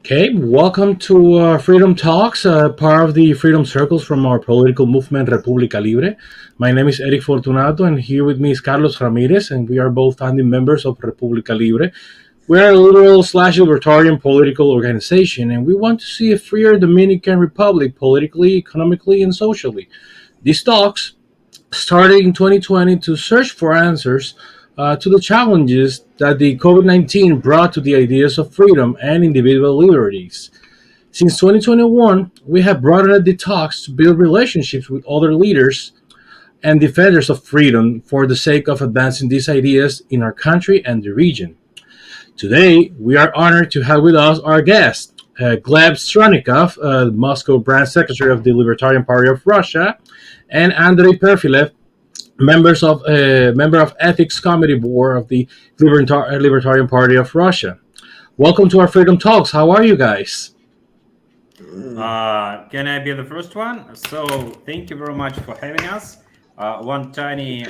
Okay, welcome to Freedom Talks, part of the Freedom Circles from our political movement, República Libre. My name is Eric Fortunato, and here with me is Carlos Ramirez, and we are both founding members of República Libre. We are a liberal/libertarian political organization, and we want to see a freer Dominican Republic politically, economically, and socially. These talks started in 2020 to search for answers to the challenges that the COVID-19 brought to the ideas of freedom and individual liberties. Since 2021, we have broadened the talks to build relationships with other leaders and defenders of freedom for the sake of advancing these ideas in our country and the region. Today, we are honored to have with us our guest, Gleb Stranikov, Moscow branch secretary of the Libertarian Party of Russia, and Andrei Perfilev, member of ethics committee board of the Libertarian Party of Russia. Welcome to our Freedom Talks. How are you guys? Can I be the first one? So thank you very much for having us. One tiny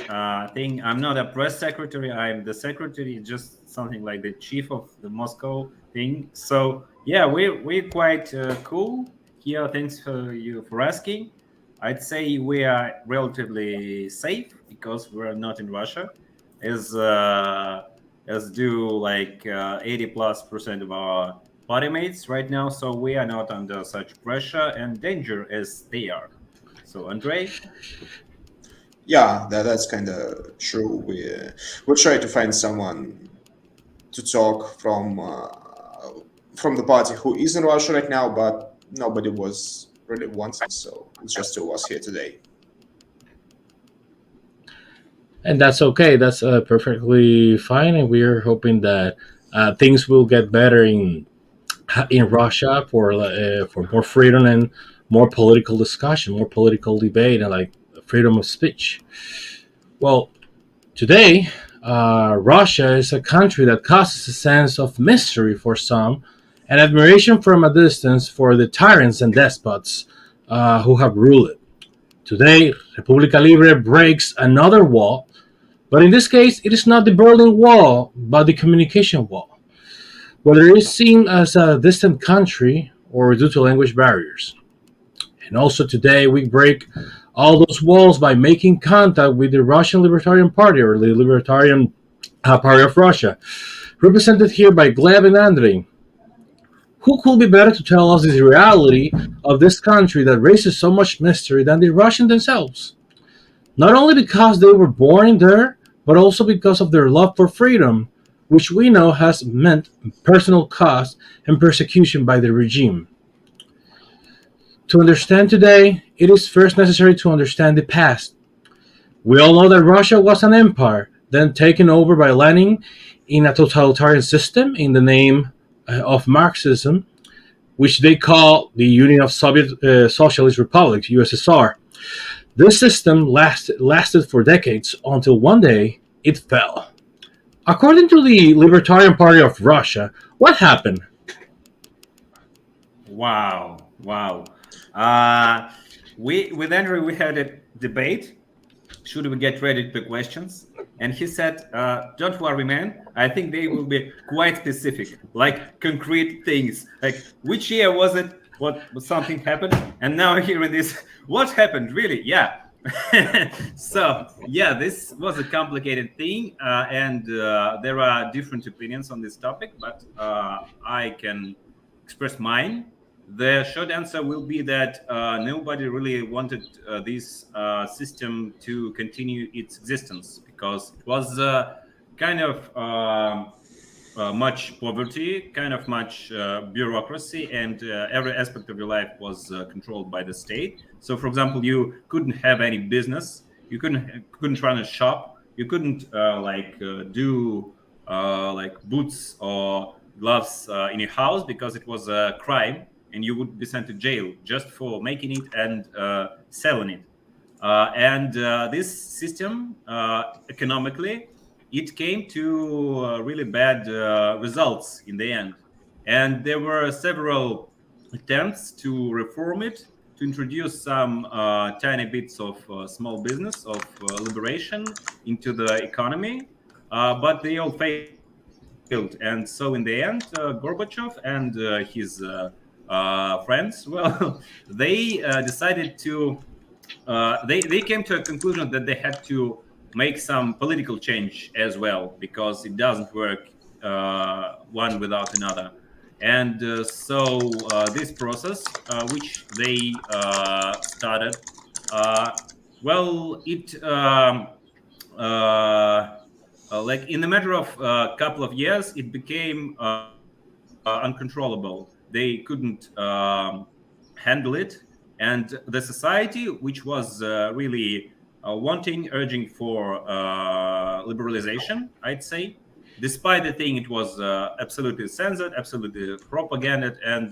thing, I'm not a press secretary, I'm the secretary, just something like the chief of the Moscow thing. So yeah, we're quite cool here. Thanks for you for asking. I'd say we are relatively safe because we're not in Russia, as do like 80+% of our party mates right now. So we are not under such pressure and danger as they are. So Andrei? Yeah, that's kind of true. We try to find someone to talk from the party who is in Russia right now, but nobody was really wanted, so it's just two of us here today. And that's okay. That's perfectly fine. And we're hoping that things will get better in Russia for more freedom and more political discussion, more political debate, and like freedom of speech. Well, today, Russia is a country that causes a sense of mystery for some and admiration from a distance for the tyrants and despots who have ruled it. Today, República Libre breaks another wall, but in this case, it is not the Berlin Wall, but the communication wall, whether it is seen as a distant country or due to language barriers. And also today, we break all those walls by making contact with the Russian Libertarian Party or the Libertarian Party of Russia, represented here by Gleb and Andrei. Who could be better to tell us the reality of this country that raises so much mystery than the Russians themselves? Not only because they were born there, but also because of their love for freedom, which we know has meant personal cost and persecution by the regime. To understand today, it is first necessary to understand the past. We all know that Russia was an empire, then taken over by Lenin in a totalitarian system in the name of Marxism, which they call the Union of Soviet Socialist Republics, USSR. This system lasted for decades until one day it fell. According to the Libertarian Party of Russia, what happened? Wow. With Andrew, we had a debate. Should we get ready to questions? And he said, don't worry, man. I think they will be quite specific, like concrete things. Like, which year was it? What something happened? And now hearing this, what happened? Really? Yeah. So, yeah, this was a complicated thing. And there are different opinions on this topic, but I can express mine. The short answer will be that nobody really wanted this system to continue its existence because it was kind of much poverty, kind of much bureaucracy, and every aspect of your life was controlled by the state. So, for example, you couldn't have any business, you couldn't run a shop, you couldn't do like boots or gloves in your house because it was a crime and you would be sent to jail just for making it and selling it. And this system, economically, it came to really bad results in the end. And there were several attempts to reform it, to introduce some tiny bits of small business, of liberation into the economy, but they all failed. failed. And so in the end, Gorbachev and his friends, well, they decided to they came to a conclusion that they had to make some political change as well, because it doesn't work one without another. And so this process, which they started, uh, well, it like in a matter of a couple of years, it became uncontrollable. They couldn't handle it, and the society, which was really wanting, urging for liberalization, I'd say, despite the thing, it was absolutely censored, absolutely propaganda, and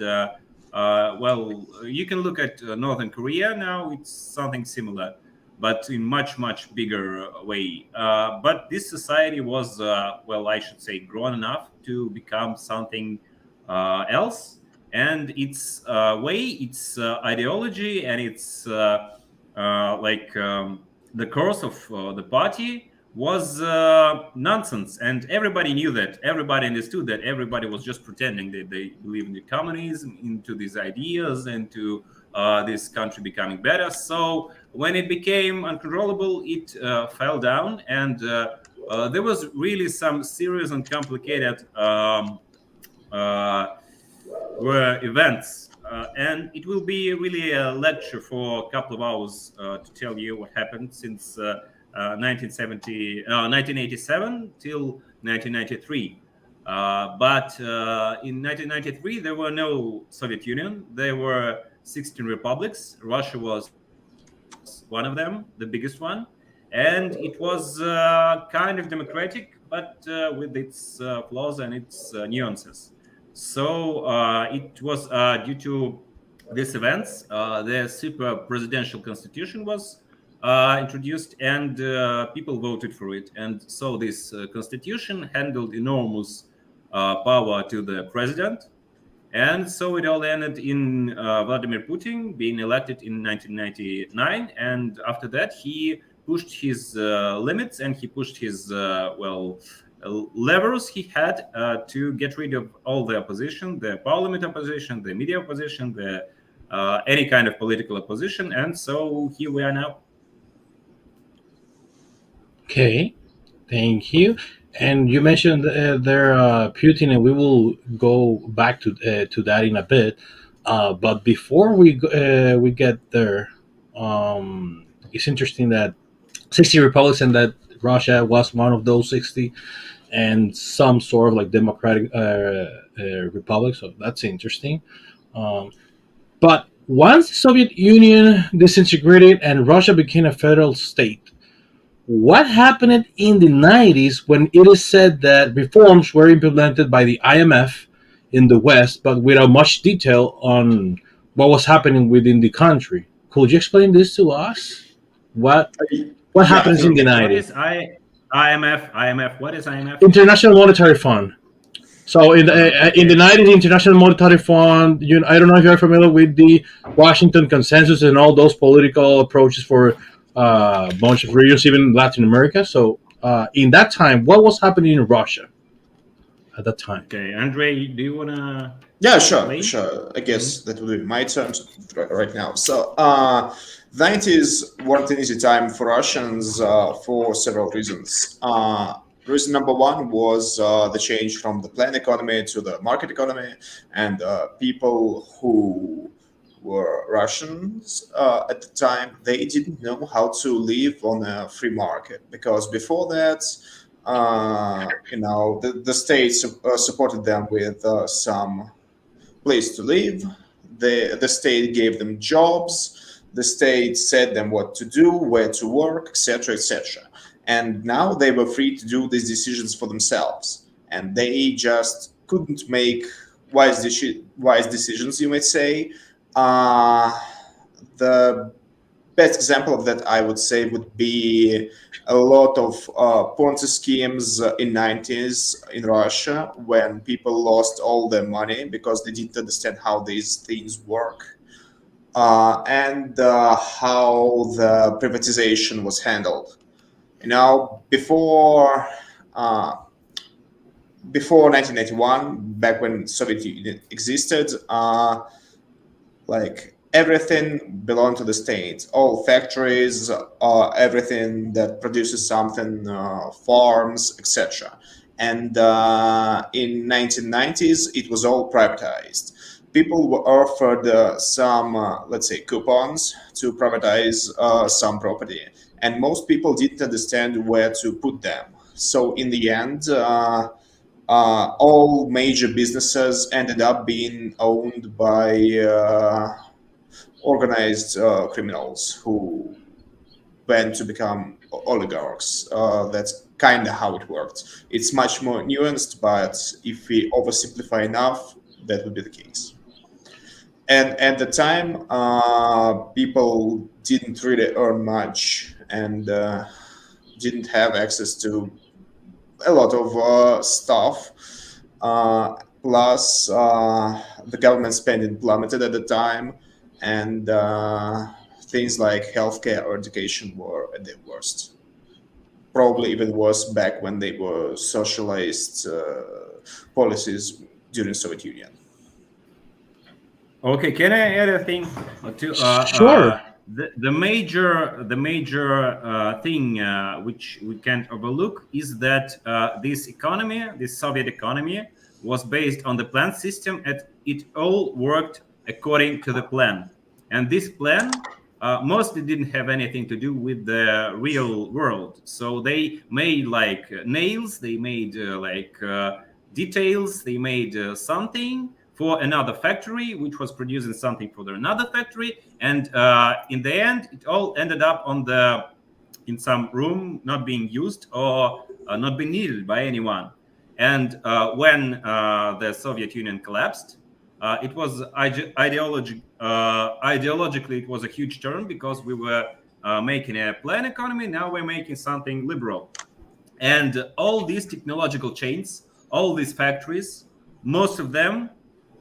well, you can look at Northern Korea now; it's something similar, but in much bigger way. But this society was, well, I should say, grown enough to become something else, and its way, its ideology, and its like the course of the party was nonsense, and everybody knew that. Everybody understood that. Everybody was just pretending that they believe in the communism, into these ideas, and to this country becoming better. So when it became uncontrollable, it fell down, and there was really some serious and complicated uh, were events. And it will be really a lecture for a couple of hours to tell you what happened since 1987 till 1993. But in 1993, there were no Soviet Union. There were 16 republics. Russia was one of them, the biggest one. And it was kind of democratic, but with its flaws and its nuances. So it was due to these events, the super presidential constitution was introduced, and people voted for it. And so this constitution handled enormous power to the president. And so it all ended in Vladimir Putin being elected in 1999. And after that, he pushed his limits, and he pushed his, well, levers he had to get rid of all the opposition, the parliament opposition, the media opposition, the any kind of political opposition. And so here we are now. Okay, thank you. And you mentioned there Putin, and we will go back to that in a bit. But before we get there, it's interesting that 60 republics, and that Russia was one of those 60, and some sort of like democratic republic. So that's interesting. Um, but once the Soviet Union disintegrated and Russia became a federal state, what happened in the 90s when it is said that reforms were implemented by the IMF in the West, but without much detail on what was happening within the country? Could you explain this to us? What what Yeah, I happens in think the What 90s? is IMF? IMF. What is IMF? International Monetary Fund. So in the Okay. 90s, the International Monetary Fund, I don't know if you're familiar with the Washington Consensus and all those political approaches for a bunch of regions, even Latin America. So in that time, what was happening in Russia at that time? Okay, Andre, do you wanna Yeah, explain? sure. I Mhm. guess that would be my turn right now. So, 90s weren't an easy time for Russians for several reasons. Reason number one was the change from the planned economy to the market economy, and people who were Russians at the time, they didn't know how to live on a free market, because before that, the state supported them with some place to live. The state gave them jobs. The state said them what to do, where to work, etc., etc. And now they were free to do these decisions for themselves, and they just couldn't make wise decisions, you might say. Uh, the best example of that, I would say, would be a lot of Ponzi schemes in 90s in Russia, when people lost all their money because they didn't understand how these things work, and how the privatization was handled. Before uh, before 1991, back when Soviet Union existed, like everything belonged to the state. All factories, everything that produces something, farms, etc. And in 1990s, it was all privatized. People were offered some, let's say, coupons to privatize some property, and most people didn't understand where to put them. So in the end, all major businesses ended up being owned by organized criminals who went to become oligarchs. That's kind of how it worked. It's much more nuanced, but if we oversimplify enough, that would be the case. And at the time, people didn't really earn much and didn't have access to a lot of stuff. Plus, the government spending plummeted at the time, and things like healthcare or education were at their worst. Probably even worse back when they were socialist policies during Soviet Union. Okay, can I add a thing to Sure. the major thing which we can't overlook is that this economy, this Soviet economy, was based on the plan system, and it all worked according to the plan. And this plan mostly didn't have anything to do with the real world. So they made like nails, they made details, they made something for another factory, which was producing something for another factory, and in the end, it all ended up in some room not being used or not being needed by anyone. And when the Soviet Union collapsed, it was ideologically it was a huge turn, because we were making a planned economy. Now we're making something liberal, and all these technological chains, all these factories, most of them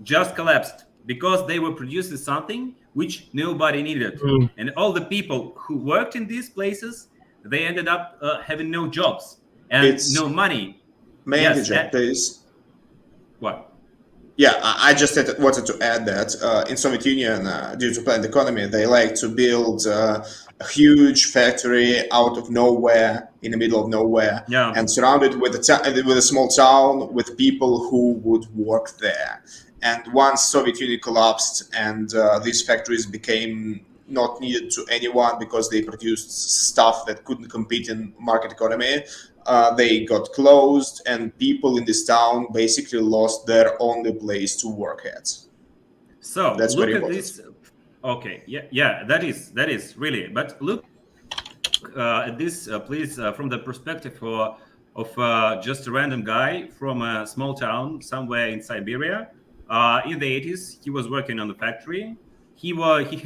just collapsed because they were producing something which nobody needed. Mm. And all the people who worked in these places, they ended up having no jobs and no It's money. May I Yes. interject, please? What? Yeah, I just wanted to add that in Soviet Union, due to planned economy, they like to build a huge factory out of nowhere, in the middle of nowhere, Yeah. and surrounded with with a small town with people who would work there. And once Soviet Union collapsed and these factories became not needed to anyone because they produced stuff that couldn't compete in market economy, they got closed, and people in this town basically lost their only place to work at. So That's very look at important. this. Okay. Yeah. That is really. But look at this, please, from the perspective of just a random guy from a small town somewhere in Siberia. In the 80s, he was working on the factory. He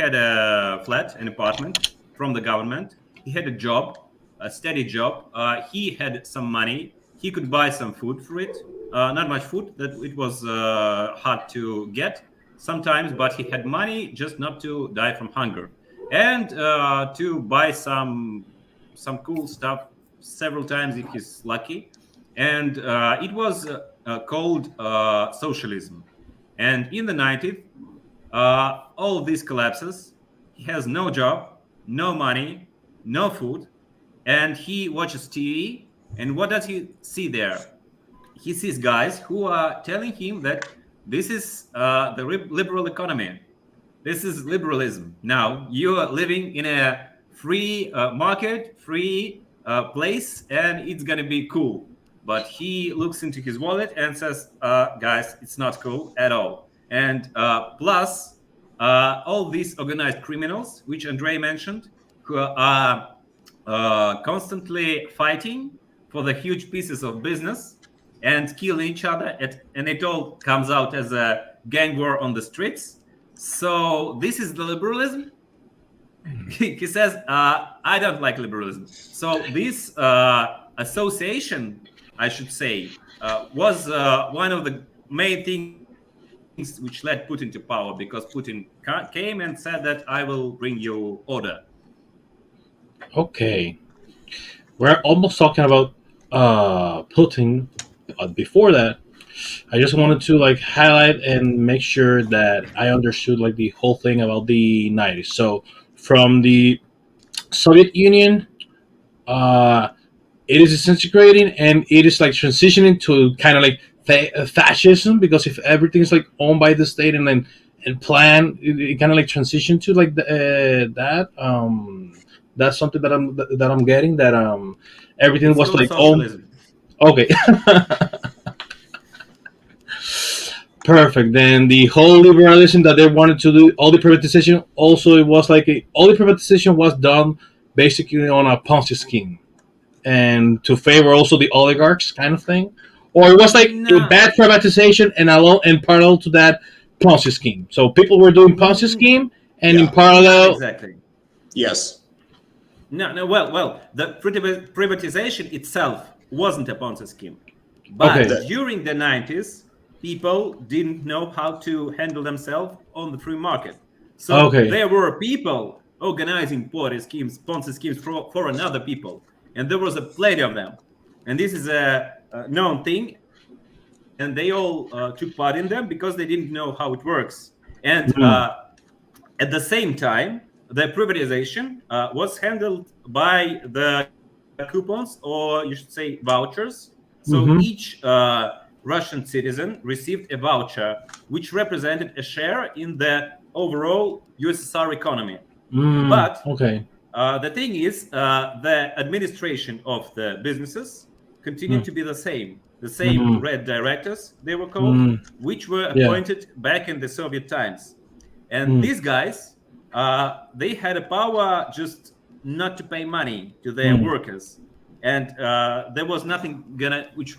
had a flat, an apartment from the government. He had a job, a steady job. He had some money. He could buy some food for it. Not much food, that it was hard to get sometimes, but he had money just not to die from hunger, and to buy some cool stuff several times if he's lucky. And it was called socialism. And in the 90s, all these collapses. He has no job, no money, no food, and he watches TV. And what does he see there? He sees guys who are telling him that this is the liberal economy. This is liberalism. Now you are living in a free market, free place, and it's gonna be cool. But he looks into his wallet and says, "Guys, it's not cool at all." And plus, all these organized criminals, which Andrei mentioned, who are constantly fighting for the huge pieces of business and killing each other, and it all comes out as a gang war on the streets. So this is the liberalism. He says, I don't like liberalism. So this association, I should say, was one of the main things which led Putin to power, because Putin came and said that I will bring you order. Okay. We're almost talking about Putin before that, I just wanted to like highlight and make sure that I understood like the whole thing about the 90s. So from the Soviet Union, uh, it is disintegrating and it is like transitioning to kind of like fascism, because if everything is like owned by the state and then and planned, it kind of like transition to like that. That's something that I'm getting, that everything It's was called like owned. socialism. Okay. Perfect. Then the whole liberalism that they wanted to do, all the privatization, also it was like all the privatization was done basically on a Ponzi scheme, and to favor also the oligarchs, kind of thing, or it was like a No. bad privatization and along and parallel to that Ponzi scheme. So people were doing Ponzi Mm, scheme, and in Yeah. not parallel, exactly. Yes. No, no. Well, the privatization itself wasn't a Ponzi scheme, okay, but The, during the 90s, people didn't know how to handle themselves on the free market. So okay, there were people organizing Ponzi schemes for another people, and there was a plenty of them. And this is a known thing, and they all took part in them because they didn't know how it works. And mm, at the same time, the privatization was handled by the coupons, or you should say vouchers. So mm-hmm, each Russian citizen received a voucher which represented a share in the overall USSR economy. But okay, the thing is, the administration of the businesses continued mm, to be the same mm, red directors, they were called, mm, which were yeah, appointed back in the Soviet times. And mm, these guys, they had a power just not to pay money to their mm, workers. And there was nothing which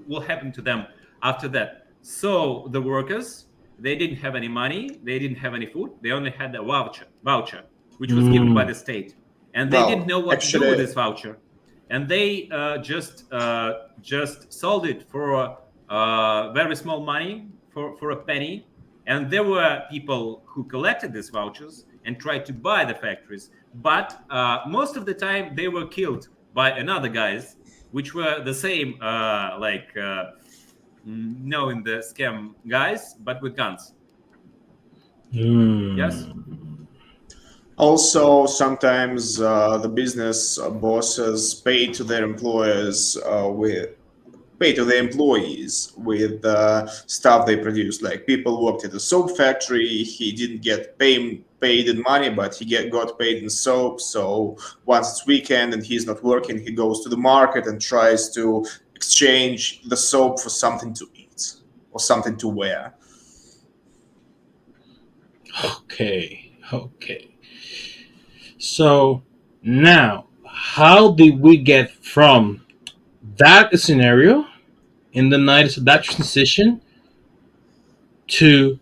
will happen to them after that. So the workers, they didn't have any money, they didn't have any food, they only had a voucher which was given by mm, the state, and they didn't well, know what to do with actually, this voucher, and they just sold it for very small money, for a penny, and there were people who collected these vouchers and tried to buy the factories, but most of the time they were killed by another guys, which were the same knowing the scam guys, but with guns. Yes. mm. also sometimes the business bosses pay to their employees with stuff they produce. Like people worked at a soap factory, he didn't get paid in money, but got paid in soap. So once it's weekend and he's not working, he goes to the market and tries to exchange the soap for something to eat or something to wear. Okay, okay. So now, how did we get from that scenario in the 90s, that transition, to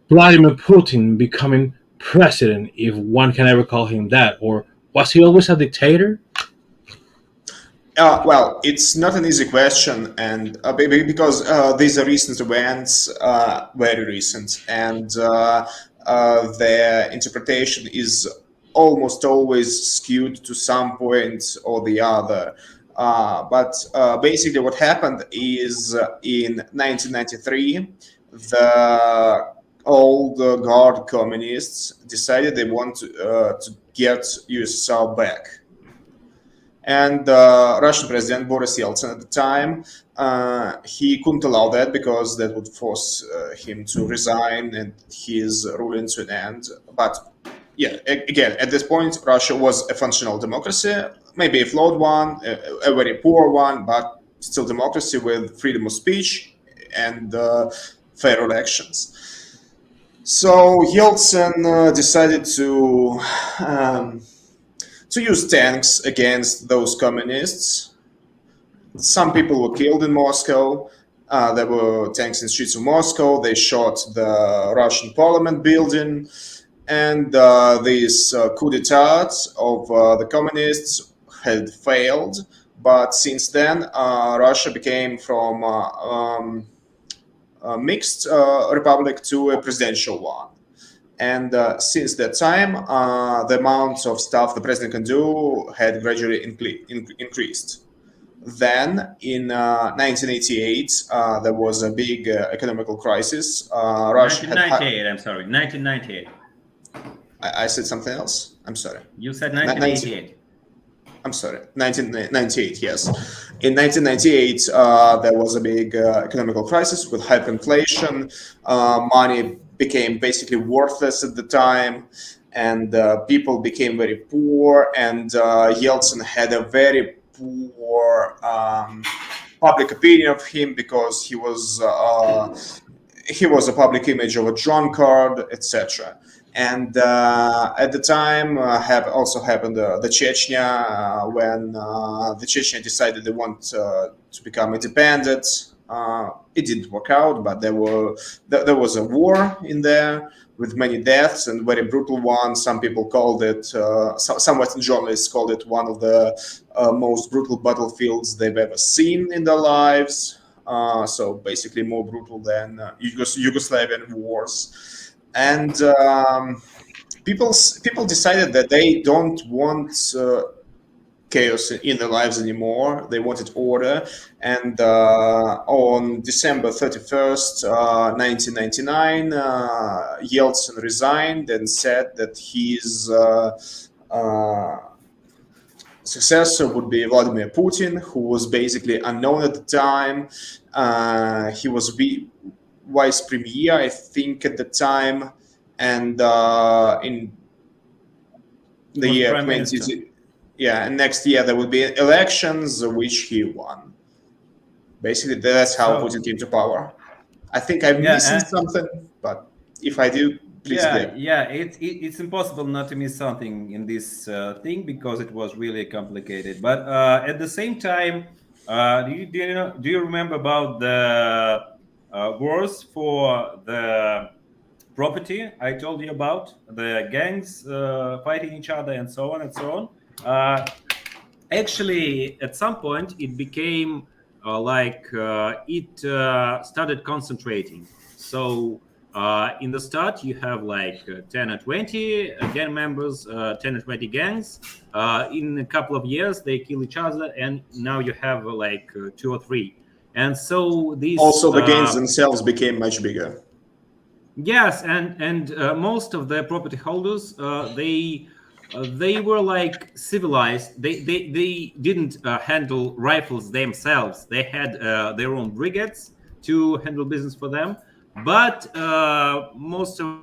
Vladimir Putin becoming president, if one can ever call him that? Or was he always a dictator? Well, it's not an easy question, and because these are recent events, very recent, and their interpretation is almost always skewed to some point or the other. But basically, what happened is in 1993, the old guard communists decided they want to get USSR back, and Russian President Boris Yeltsin at the time, he couldn't allow that because that would force him to resign and his ruling to an end. But yeah, again, at this point, Russia was a functional democracy, maybe a flawed one, a very poor one, but still democracy with freedom of speech and fair elections. So Yeltsin decided um, to use tanks against those communists. Some people were killed in Moscow. There were tanks in the streets of Moscow. They shot the Russian parliament building. And this coup d'etat of the communists had failed. But since then, Russia became from a mixed republic to a presidential one. And since that time, the amount of stuff the president can do had gradually increased. Then in 1988, there was a big economical crisis. Russia had 1998. I'm sorry, 1998. I said something else. I'm sorry. You said 19, 1988. I'm sorry, 1998, yes. In 1998, there was a big economical crisis with hyperinflation. Money became basically worthless at the time, and people became very poor, and Yeltsin had a very poor public opinion of him because he was a public image of a drunkard, etc. And at the time, have also happened the Chechnya when the Chechnya decided they want to become independent. It didn't work out, but there was a war in there with many deaths and very brutal ones. Some people called it, some Western journalists called it one of the most brutal battlefields they've ever seen in their lives. So basically more brutal than Yugoslavian wars. And people decided that they don't want chaos in their lives anymore. They wanted order. And on December 31st, 1999, Yeltsin resigned and said that his successor would be Vladimir Putin, who was basically unknown at the time. He was vice premier, I think, at the time. And in the year 20, and next year there will be elections, which he won. Basically, that's how Putin came to power. I think I'm missing something, but if I do, please. It's impossible not to miss something in this thing because it was really complicated. But at the same time, do you remember about the wars for the property I told you about, the gangs fighting each other and so on and so on? Actually, at some point, it became it started concentrating. So in the start, you have like 10 or 20 gang members, 10 or 20 gangs. In a couple of years, they kill each other, and now you have like 2 or 3. And so these also the gangs themselves became much bigger. Yes, and most of the property holders, they were like civilized. They didn't handle rifles themselves. They had their own brigades to handle business for them. But most of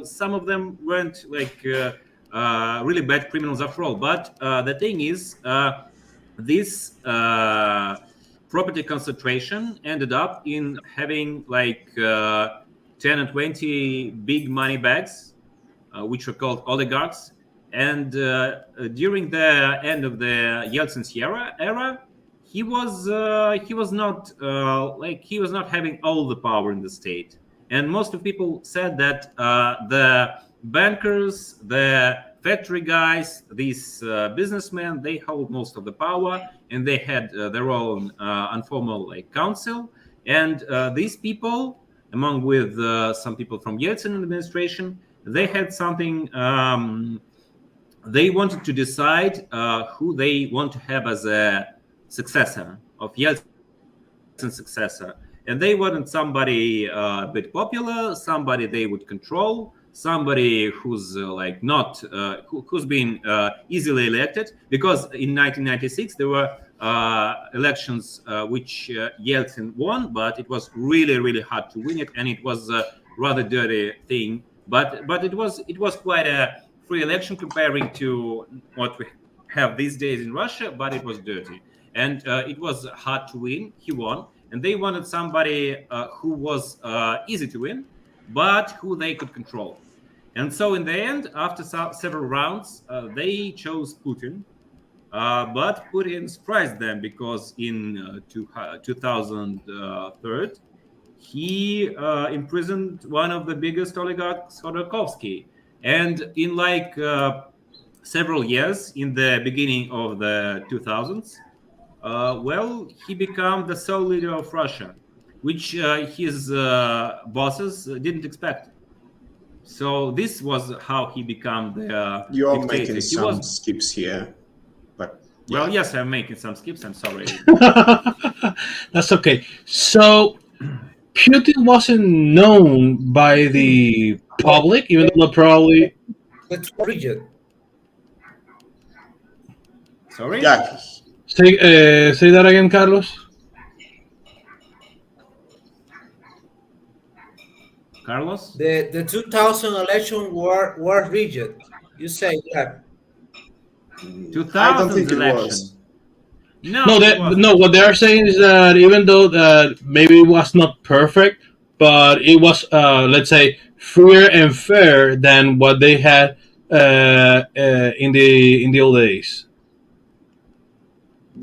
some of them weren't like really bad criminals after all. But the thing is, this property concentration ended up in having like 10 and 20 big money bags, which were called oligarchs. And during the end of the Yeltsin's era, he was not having all the power in the state. And most of people said that the bankers, the factory guys, these businessmen, they hold most of the power, and they had their own informal like council. And these people, along with some people from Yeltsin administration, they had something. They wanted to decide who they want to have as a successor of Yeltsin's successor, and they wanted somebody a bit popular, somebody they would control, somebody who's like not who's been easily elected, because in 1996 there were elections which Yeltsin won, but it was really hard to win it, and it was a rather dirty thing. But it was quite a free election comparing to what we have these days in Russia, but it was dirty, and it was hard to win. He won, and they wanted somebody who was easy to win, but who they could control. And so in the end, after several rounds, they chose Putin. But Putin surprised them, because in 2003, he imprisoned one of the biggest oligarchs, Khodorkovsky. And in like several years, in the beginning of the 2000s, he became the sole leader of Russia, which his bosses didn't expect. So this was how he became the You're dictator. making some skips here, but Well, yes, I'm making some skips. I'm sorry. That's okay. So Putin wasn't known by the public, even though probably. Let's region. Sorry, Yeah, Say that again, Carlos. Carlos. The 2000 election were region. You say that. I don't think 2000's it was. election. No, No, it no. wasn't. What they are saying is that even though that maybe it was not perfect, but it was, let's say, freer and fair than what they had in the old days.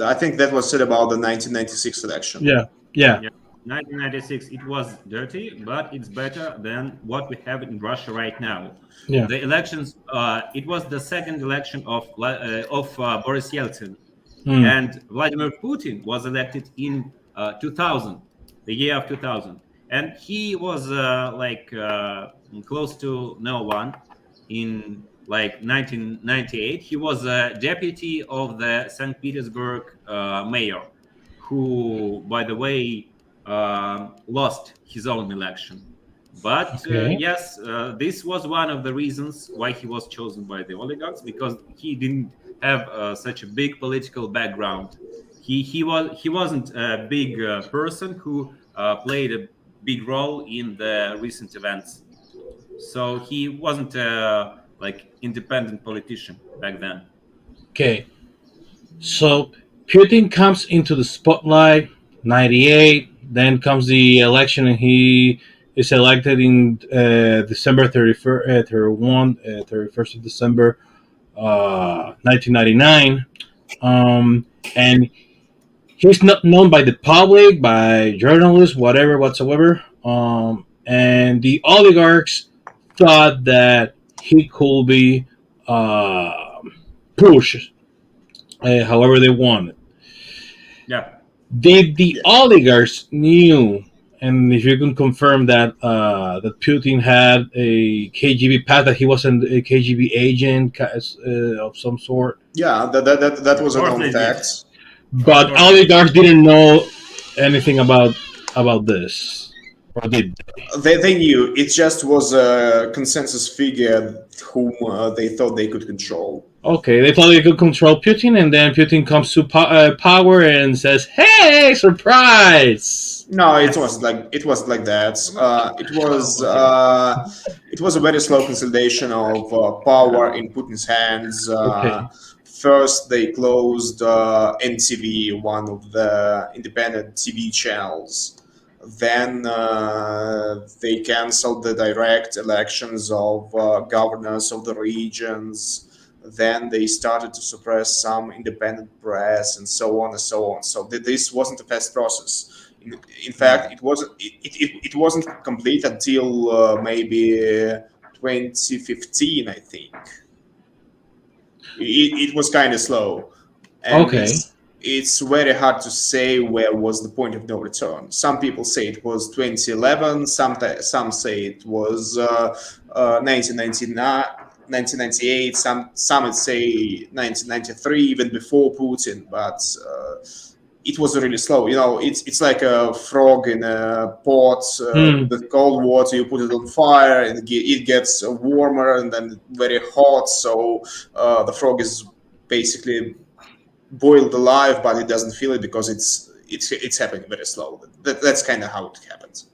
I think that was said about the 1996 election. Yeah, yeah, Yeah, 1996. It was dirty, but it's better than what we have in Russia right now. yeah. The elections. It was the second election of Boris Yeltsin, Hmm. and Vladimir Putin was elected in 2000, the year of 2000, and he was close to no one in like 1998. He was a deputy of the St. Petersburg mayor, who, by the way, lost his own election. But Okay. yes, this was one of the reasons why he was chosen by the oligarchs, because he didn't have such a big political background. He wasn't a big person who played a big role in the recent events. So he wasn't a independent politician back then. Okay. So Putin comes into the spotlight, 98. Then comes the election, and he is elected in December 31st, 31st of December, 1999. And he's not known by the public, by journalists, whatever whatsoever. And the oligarchs thought that he could be pushed however they wanted. Yeah. Did the oligarchs knew, and if you can confirm that that Putin had a KGB path, that he was a KGB agent of some sort, Yeah, that Of was a course known they did. fact. Of but course they did. oligarchs didn't know anything about this, or did they? They knew it just was a consensus figure whom they thought they could control. Okay, they thought they could control Putin, and then Putin comes to power and says, "Hey, surprise!" No, Yes. it wasn't like that. It was a very slow consolidation of power in Putin's hands. Okay. First, they closed NTV, one of the independent TV channels. Then they canceled the direct elections of governors of the regions. Then they started to suppress some independent press, and so on and so on. So this wasn't a fast process. In fact, it wasn't complete until maybe 2015, I think. It was kind of slow, and Okay. it's very hard to say where was the point of no return. Some people say it was 2011. Some say it was 1999. 1998, some would say 1993, even before Putin, but it was really slow. You know, it's like a frog in a pot with the cold water. You put it on fire, and it gets warmer and then very hot. So the frog is basically boiled alive, but it doesn't feel it because it's happening very slow. That's kind of how it happens.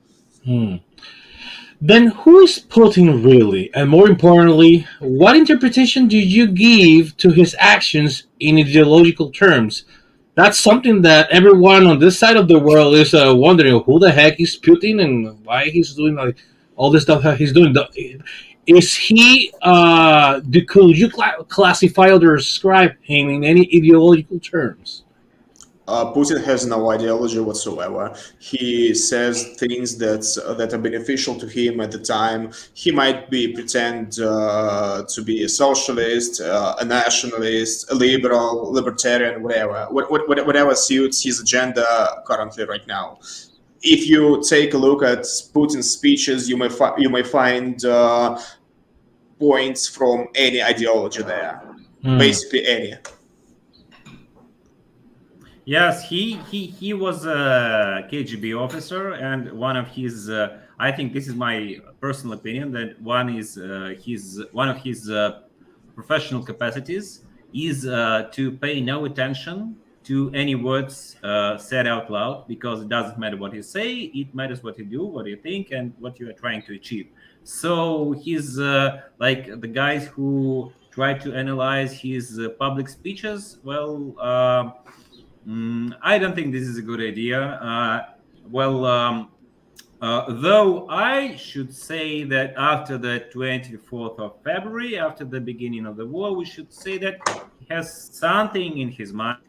Then who is Putin really? And more importantly, what interpretation do you give to his actions in ideological terms? That's something that everyone on this side of the world is wondering, who the heck is Putin and why he's doing like all this stuff that he's doing. Is he, could you classify or describe him in any ideological terms? Putin has no ideology whatsoever. He says things that are beneficial to him at the time. He might pretend to be a socialist, a nationalist, a liberal, libertarian, whatever suits his agenda currently right now. If you take a look at Putin's speeches, you may find points from any ideology there, basically any. Yes, he was a KGB officer, and one of his I think this is my personal opinion that one of his professional capacities is to pay no attention to any words said out loud, because it doesn't matter what you say, it matters what you do, what you think, and what you are trying to achieve. So he's like the guys who try to analyze his public speeches. Well, I don't think this is a good idea. Well, though I should say that after the 24th of February, after the beginning of the war, we should say that he has something in his mind,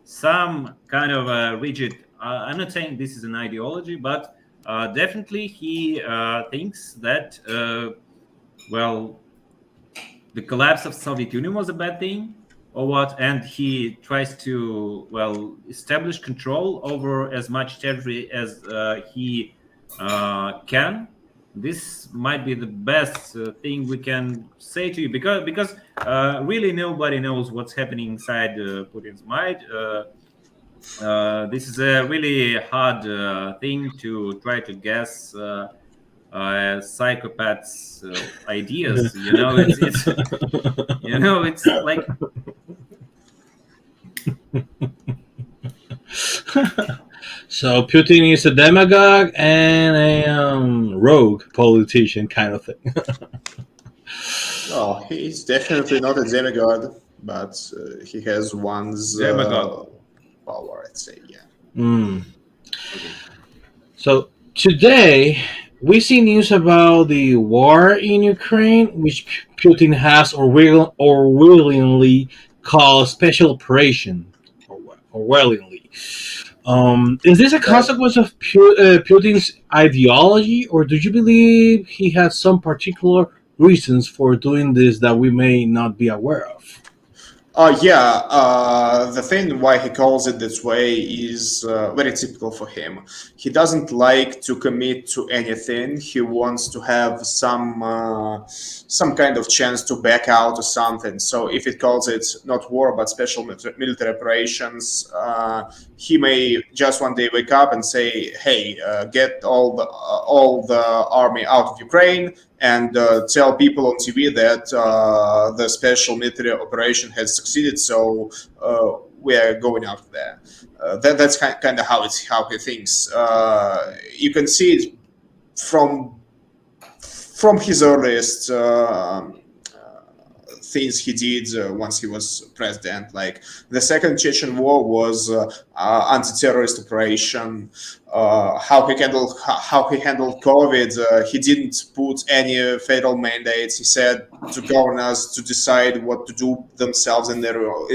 some kind of a rigid. I'm not saying this is an ideology, but definitely he thinks that, well, the collapse of Soviet Union was a bad thing, or what, and he tries to, well, establish control over as much territory as he can. This might be the best thing we can say to you, because really nobody knows what's happening inside Putin's mind. This is a really hard thing to try to guess psychopaths' ideas. It's it's like. So Putin is a demagogue and a rogue politician kind of thing. Oh, he's definitely not a demigod, but he has one's Demagogue. power, I'd say, yeah. Mm. So today we see news about the war in Ukraine, which Putin has or willingly called special operation, or willingly. Is this a consequence of Putin's ideology, or do you believe he has some particular reasons for doing this that we may not be aware of? The thing why he calls it this way is very typical for him. He doesn't like to commit to anything. He wants to have some kind of chance to back out or something. So if it calls it not war but special military operations, he may just one day wake up and say, "Hey, get all the army out of Ukraine." And tell people on TV that the special military operation has succeeded, so we are going after there. That's kind of how he thinks. You can see it from his earliest things he did once he was president. Like the Second Chechen War was anti-terrorist operation. How he handled COVID. He didn't put any federal mandates. He said to governors to decide what to do themselves in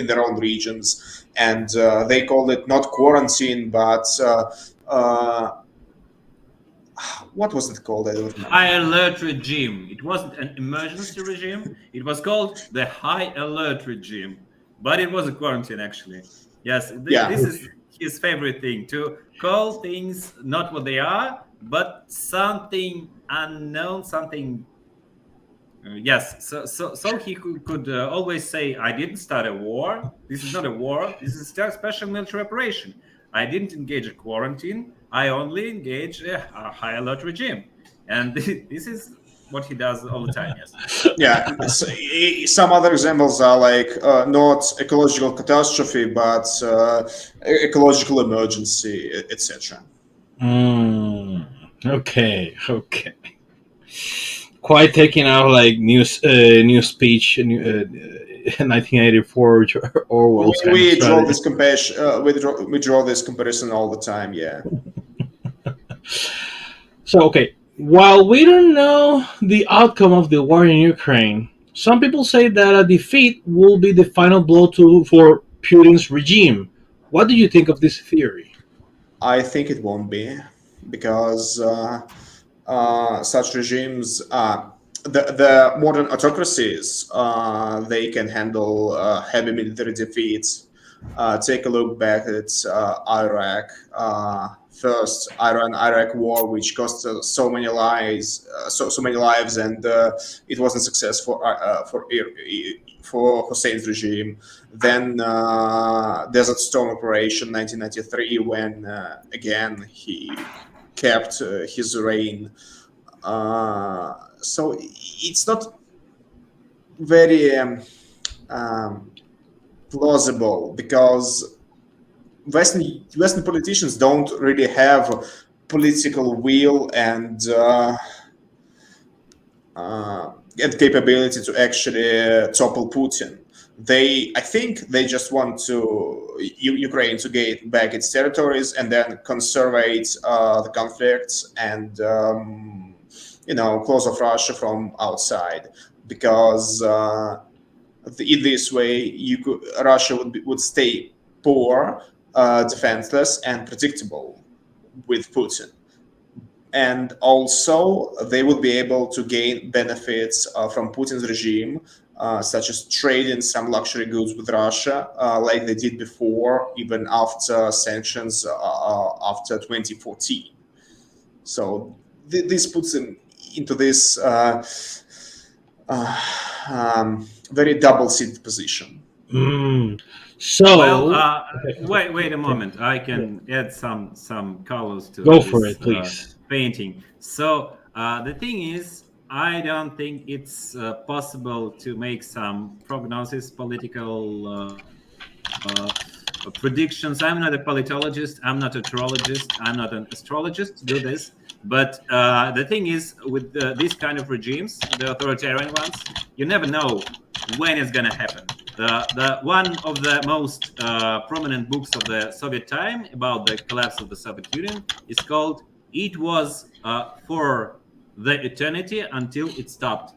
their own regions, and they called it not quarantine, but what was it called? I don't remember. High alert regime. It wasn't an emergency regime. It was called the high alert regime, but it was a quarantine actually. Yes, this is his favorite thing, to call things not what they are, but something unknown, something. Yes, so he could always say, "I didn't start a war. This is not a war. This is a special military operation. I didn't engage a quarantine. I only engage a high alert regime," and this is what he does all the time. Yes. Yeah. Some other examples are like not ecological catastrophe, but ecological emergency, etc. Okay. Quite taking out like new speech, 1984 Orwell. We draw this comparison. We draw this comparison all the time. Yeah. So okay, while we don't know the outcome of the war in Ukraine, some people say that a defeat will be the final blow for Putin's regime. What do you think of this theory? I think it won't be, because such regimes, the modern autocracies, they can handle heavy military defeats. Take a look back at Iraq, first Iran-Iraq war, which cost so many lives, and it wasn't successful for for Hussein's regime. Then Desert Storm Operation 1993, when again he kept his reign. So it's not very plausible, because Western politicians don't really have political will and capability to actually topple Putin. I think they just want Ukraine to get back its territories and then conservate the conflicts and close off Russia from outside, because in this way Russia would stay poor, defenseless, and predictable with Putin. And also, they will be able to gain benefits from Putin's regime, such as trading some luxury goods with Russia, like they did before, even after sanctions after 2014. So this puts them into this very double-seated position. So Well, wait a moment. I can add some colors to go this for it, please. painting. So the thing is, I don't think it's possible to make some prognosis, political predictions. I'm not a politologist. I'm not a trollogist. I'm not an astrologist to do this. But the thing is, with these kind of regimes, the authoritarian ones, you never know when it's going to happen. The one of the most prominent books of the Soviet time about the collapse of the Soviet Union is called "It Was for the Eternity Until It Stopped."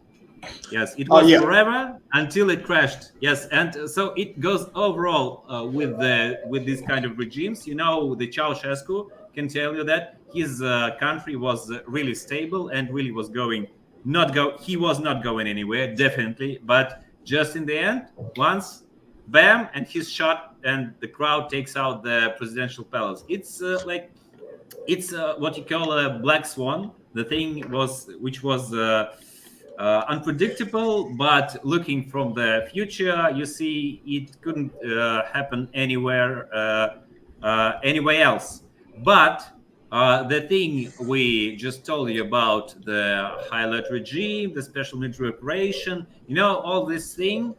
Yes, it was forever until it crashed. Yes, and so it goes overall with these kind of regimes. The Ceausescu can tell you that his country was really stable and really was he was not going anywhere, definitely. But just in the end, once, bam, and he's shot, and the crowd takes out the presidential palace. It's what you call a black swan. The thing which was unpredictable, but looking from the future, you see it couldn't happen anywhere else. But the thing we just told you about, the high alert regime, the special military operation, all this thing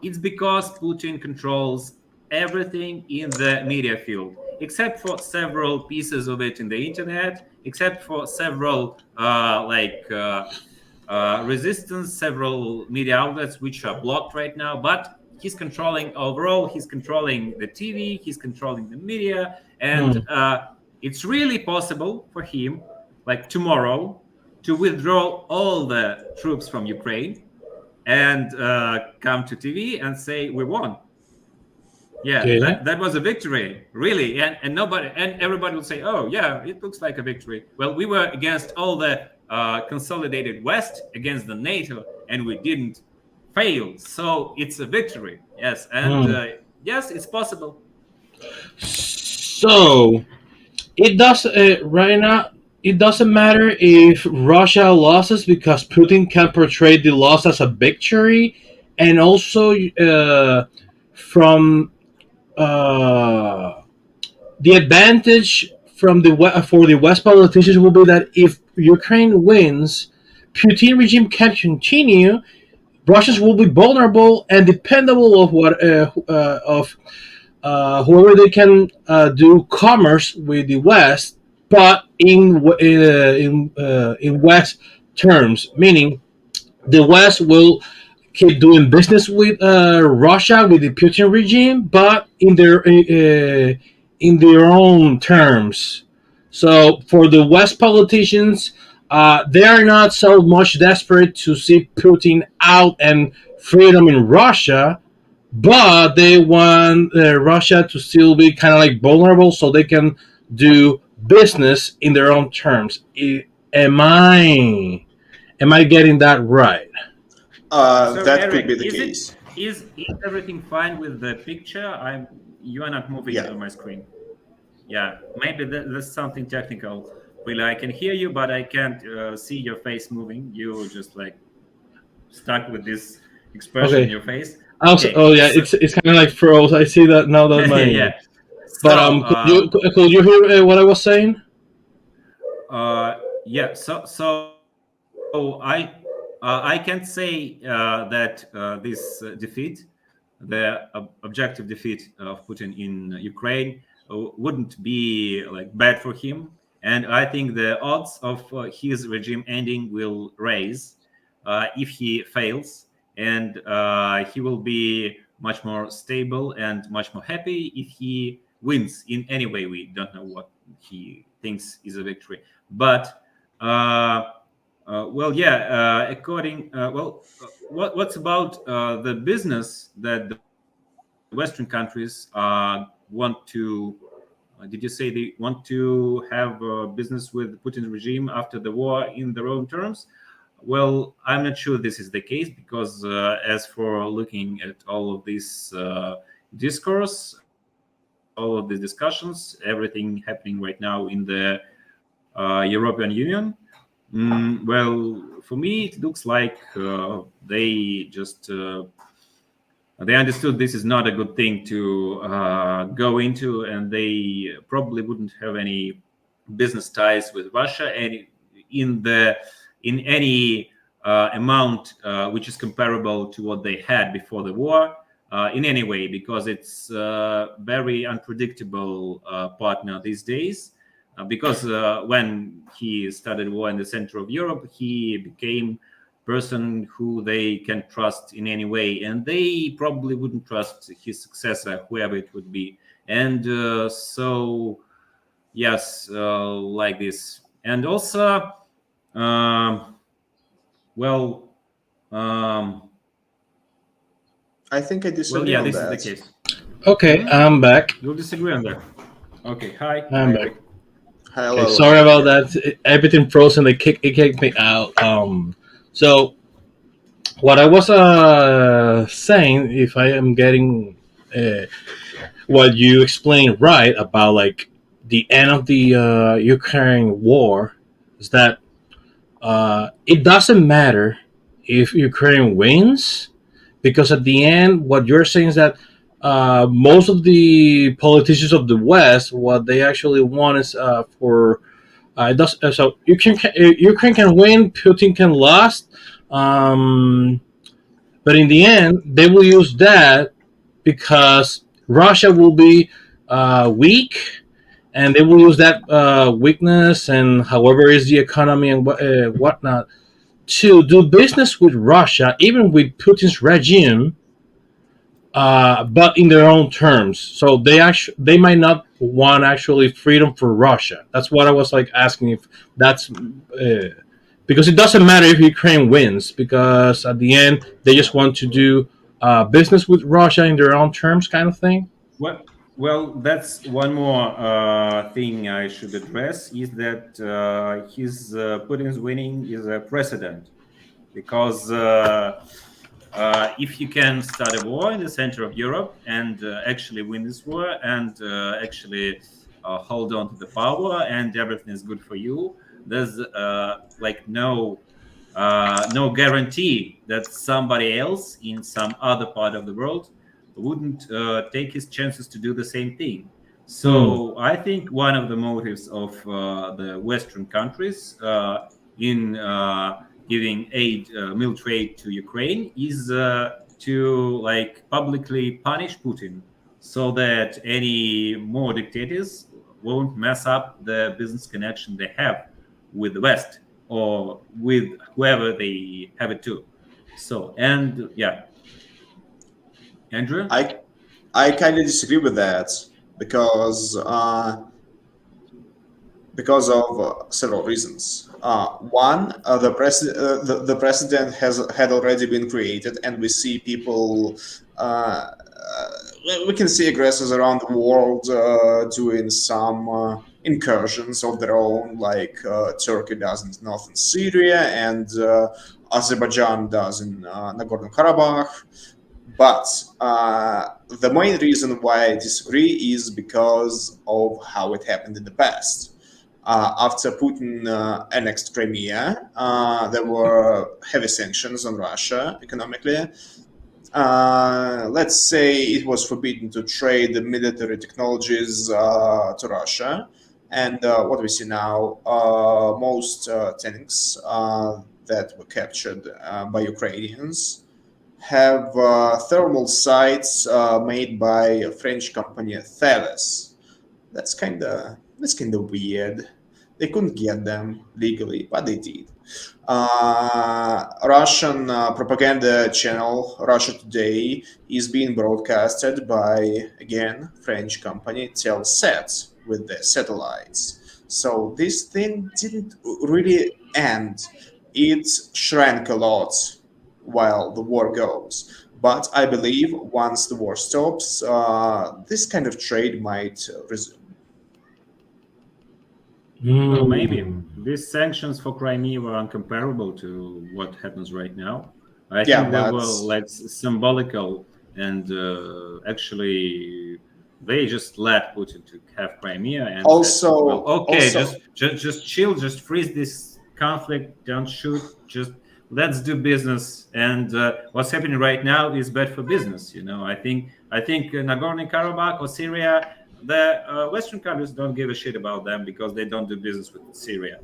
it's because Putin controls everything in the media field, except for several pieces of it in the internet, except for several resistance, several media outlets which are blocked right now. But he's controlling overall. He's controlling the TV. He's controlling the media, and it's really possible for him, like tomorrow, to withdraw all the troops from Ukraine and come to TV and say we won. Yeah, that was a victory, really, and everybody will say, "Oh, yeah, it looks like a victory." Well, we were against all the consolidated West, against the NATO, and we didn't fail, so it's a victory. Yes, and yes, it's possible. So it does right now. It doesn't matter if Russia loses, because Putin can portray the loss as a victory, and also from the advantage from for the West politicians will be that if Ukraine wins, Putin regime can continue. Russians will be vulnerable and dependable of whoever they can do commerce with the West, but in West terms, meaning the West will keep doing business with Russia, with the Putin regime, but in their own terms. So for the West politicians, they are not so much desperate to see Putin out and freedom in Russia, but they want Russia to still be kind of like vulnerable, so they can do business in their own terms. Am I getting that right? So, That Eric, could be the case. Is everything fine with the picture? You are not moving on my screen. Yeah, maybe there's something technical. Really, I can hear you, but I can't see your face moving. You just like stuck with this expression in Okay. your face. Also, Okay, oh yeah, so it's kind of like froze. I see that now that yeah. my. But So could you hear what I was saying? yeah. So I can't say that this defeat, the objective defeat of Putin in Ukraine, wouldn't be like bad for him. And I think the odds of his regime ending will raise if he fails, and he will be much more stable and much more happy if he wins in any way. We don't know what he thinks is a victory, but well, yeah. What's about the business that the Western countries want to? Did you say they want to have business with Putin's regime after the war in their own terms? Well, I'm not sure this is the case because, as for looking at all of this discourse, all of these discussions, everything happening right now in the European Union, well, for me, it looks like they understood this is not a good thing to go into, and they probably wouldn't have any business ties with Russia, and in the in any amount which is comparable to what they had before the war. In any way, because it's a very unpredictable partner these days. Because when he started war in the center of Europe, he became person who they can trust in any way, and they probably wouldn't trust his successor, whoever it would be. And so, yes, like this, and also, um, well, um, I think I well, disagree yeah, on this is the that. case. Okay, I'm back. You'll disagree on that. Okay, hi, I'm back. Eric. Okay, Hello, sorry about yeah. that. Everything frozen. It kicked me out. So what I was saying, if I am getting uh, what you explained right about like the end of the Ukraine war, is that it doesn't matter if Ukraine wins, because at the end, what you're saying is that most of the politicians of the West, what they actually want is for it does so Ukraine can win, Putin can lose, um, but in the end, they will use that because Russia will be weak, and they will use that weakness and however is the economy and whatnot to do business with Russia, even with Putin's regime, but in their own terms. So they might not want actually freedom for Russia. That's what I was like asking if that's because it doesn't matter if Ukraine wins because at the end they just want to do business with Russia in their own terms, kind of thing. Well, that's one more thing I should address is that his Putin's winning is a precedent because if you can start a war in the center of Europe and actually win this war and actually hold on to the power and everything is good for you, there's like no guarantee that somebody else in some other part of the world wouldn't take his chances to do the same thing. Hmm. So I think one of the motives of the Western countries in giving aid, military aid to Ukraine, is to like publicly punish Putin, so that any more dictators won't mess up the business connection they have with the West or with whoever they have it to. So, and yeah, Andrew. I I kind of disagree with that because because of several reasons. One, the precedent has had already been created, and we see people. We can see aggressors around the world doing some incursions of their own, like Turkey does in northern Syria and Azerbaijan does in Nagorno Karabakh. But the main reason why I disagree is because of how it happened in the past. After Putin annexed Crimea, there were heavy sanctions on Russia economically. Let's say it was forbidden to trade the military technologies to Russia. And what we see now, most tanks that were captured by Ukrainians have thermal sights made by a French company, Thales. That's kind of weird. They couldn't get them legally, but they did. Russian propaganda channel Russia Today is being broadcasted by, again, French company Telsat with their satellites. So this thing didn't really end. It shrank a lot while the war goes. But I believe once the war stops, this kind of trade might resume. Well, maybe Mm. these sanctions for Crimea were uncomparable to what happens right now. I Yeah, think they but were like symbolical, and actually, they just let Putin to have Crimea and said, "Well, okay, also, just chill, just freeze this conflict, don't shoot, just let's do business." And what's happening right now is bad for business. I think Nagorno-Karabakh or Syria, the Western countries don't give a shit about them because they don't do business with Syria,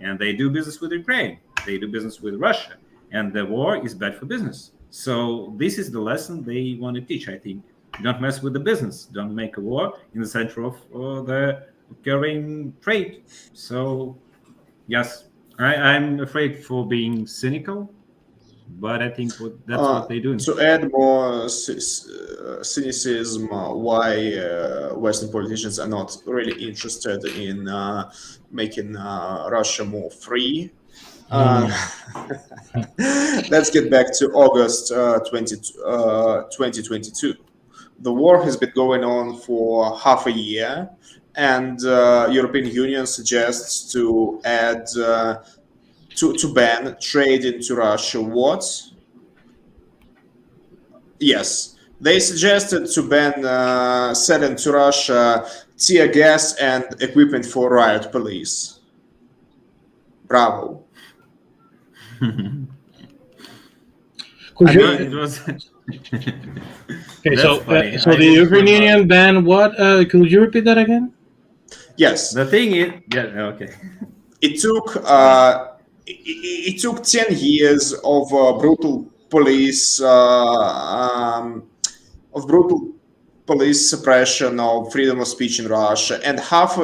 and they do business with Ukraine, they do business with Russia, and the war is bad for business. So this is the lesson they want to teach. I think don't mess with the business, don't make a war in the center of the occurring trade. So yes, I'm afraid for being cynical, but I think that's what they do. to add more cynicism, why Western politicians are not really interested in making Russia more free. Uh, let's get back to August 2022. The war has been going on for half a year, and European Union suggests to add to ban trade into Russia. What? Yes, they suggested to ban selling to Russia tear gas and equipment for riot police. Bravo. Could No, you? it was. Okay, That's so funny. so I the didn't know about Ukrainian it. ban what? Could you repeat that again? Yes, The thing is, yeah, okay. it took Uh, it took 10 years of brutal police suppression of freedom of speech in Russia, and half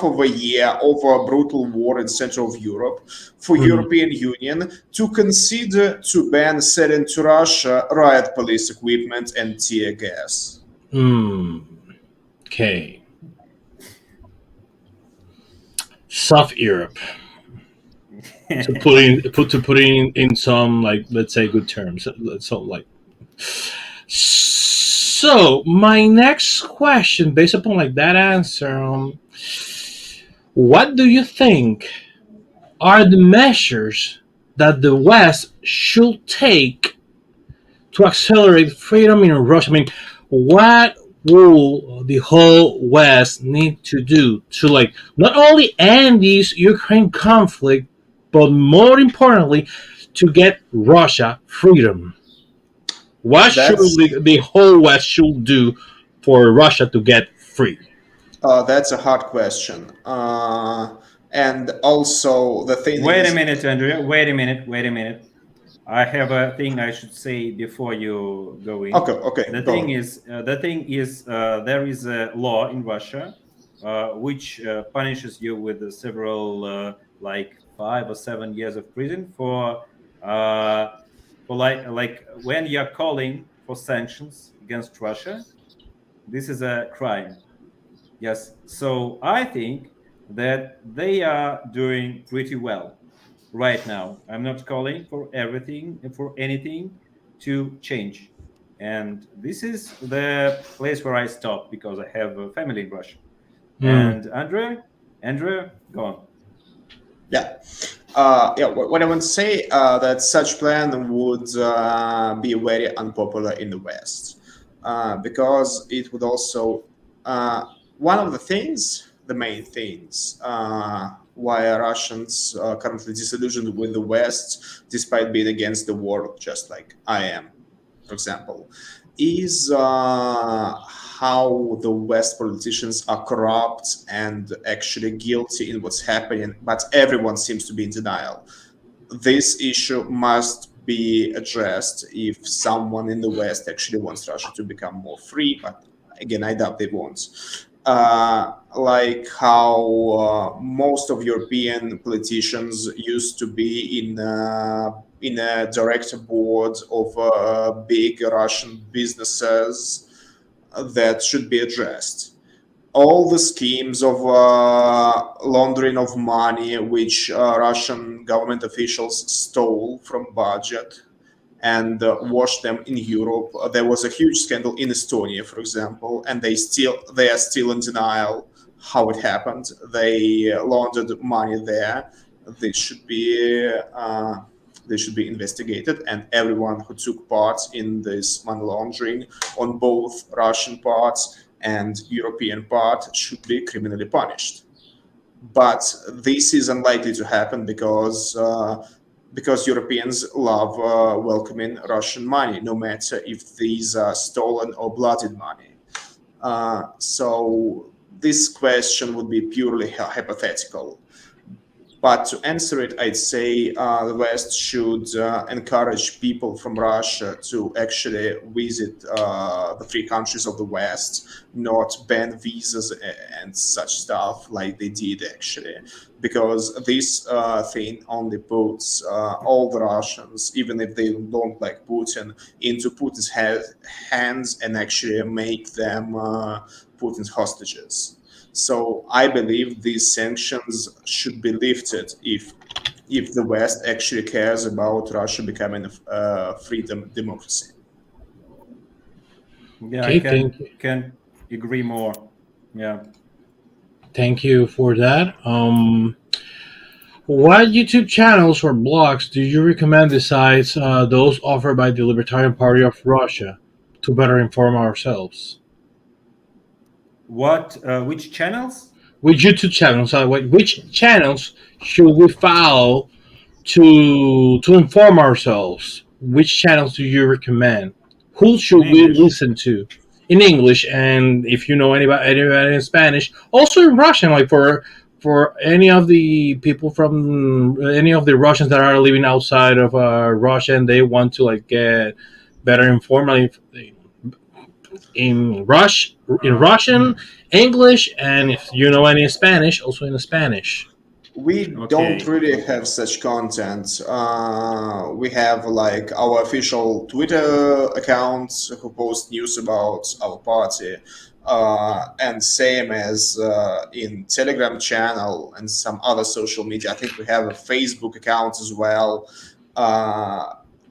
of a year of a brutal war in Central Europe for Mm. European Union to consider to ban selling to Russia riot police equipment and tear gas. Mm. Okay. Soft Europe to put in some, like, let's say, good terms. So like, so my next question, based upon like that answer, what do you think are the measures that the West should take to accelerate freedom in Russia? I mean, what will the whole West need to do to, like, not only end this Ukraine conflict, but more importantly, to get Russia freedom? What should That's the whole West should do for Russia to get free? that's a hard question. And also the thing Wait a is, minute, Andrea. Wait a minute. Wait a minute. I have a thing I should say before you go in. okay, okay, The go thing on. is, there is a law in Russia which punishes you with several, like 5 or 7 years of prison uh, for like when you're calling for sanctions against Russia. This is a crime. Yes. So I think that they are doing pretty well right now. I'm not calling for everything and for anything to change. And this is the place where I stop because I have a family in Russia. Hmm. And Andrea, go on. Yeah. Yeah, what I want to say that such plan would be very unpopular in the West because it would also one of the things the main things why Russians are currently disillusioned with the West, despite being against the war, just like I am, for example, is how the West politicians are corrupt and actually guilty in what's happening, but everyone seems to be in denial. This issue must be addressed if someone in the West actually wants Russia to become more free, but again, I doubt they won't. Like how most of European politicians used to be in a director board of big Russian businesses that should be addressed. All the schemes of laundering of money, which Russian government officials stole from budget and washed them in Europe. There was a huge scandal in Estonia, for example, and they are still in denial how it happened. They laundered money there. They should be investigated, and everyone who took part in this money laundering on both Russian parts and European part should be criminally punished. But this is unlikely to happen because Europeans love welcoming Russian money, no matter if these are stolen or blooded money. So this question would be purely hypothetical. But to answer it, I'd say the West should encourage people from Russia to actually visit the free countries of the West, not ban visas and such stuff like they did actually, because this thing only puts all the Russians, even if they don't like Putin, into Putin's hands and actually make them Putin's hostages. So I believe these sanctions should be lifted if the West actually cares about Russia becoming a freedom democracy. Yeah, Okay, I can agree more. Yeah. thank you for that. What YouTube channels or blogs do you recommend besides those offered by the Libertarian Party of Russia to better inform ourselves? What? Which channels? Which YouTube channels? Which channels should we follow to inform ourselves? Which channels do you recommend? Who should In we English. listen to in English? And if you know anybody in Spanish, also in Russian, like for any of the people from any of the Russians that are living outside of Russia and they want to like get better informed, like, in Russian, English, and if you know any Spanish, also in Spanish. We don't Okay. really have such content. We have like our official Twitter accounts who post news about our party, and same as in Telegram channel and some other social media. I think we have a Facebook account as well.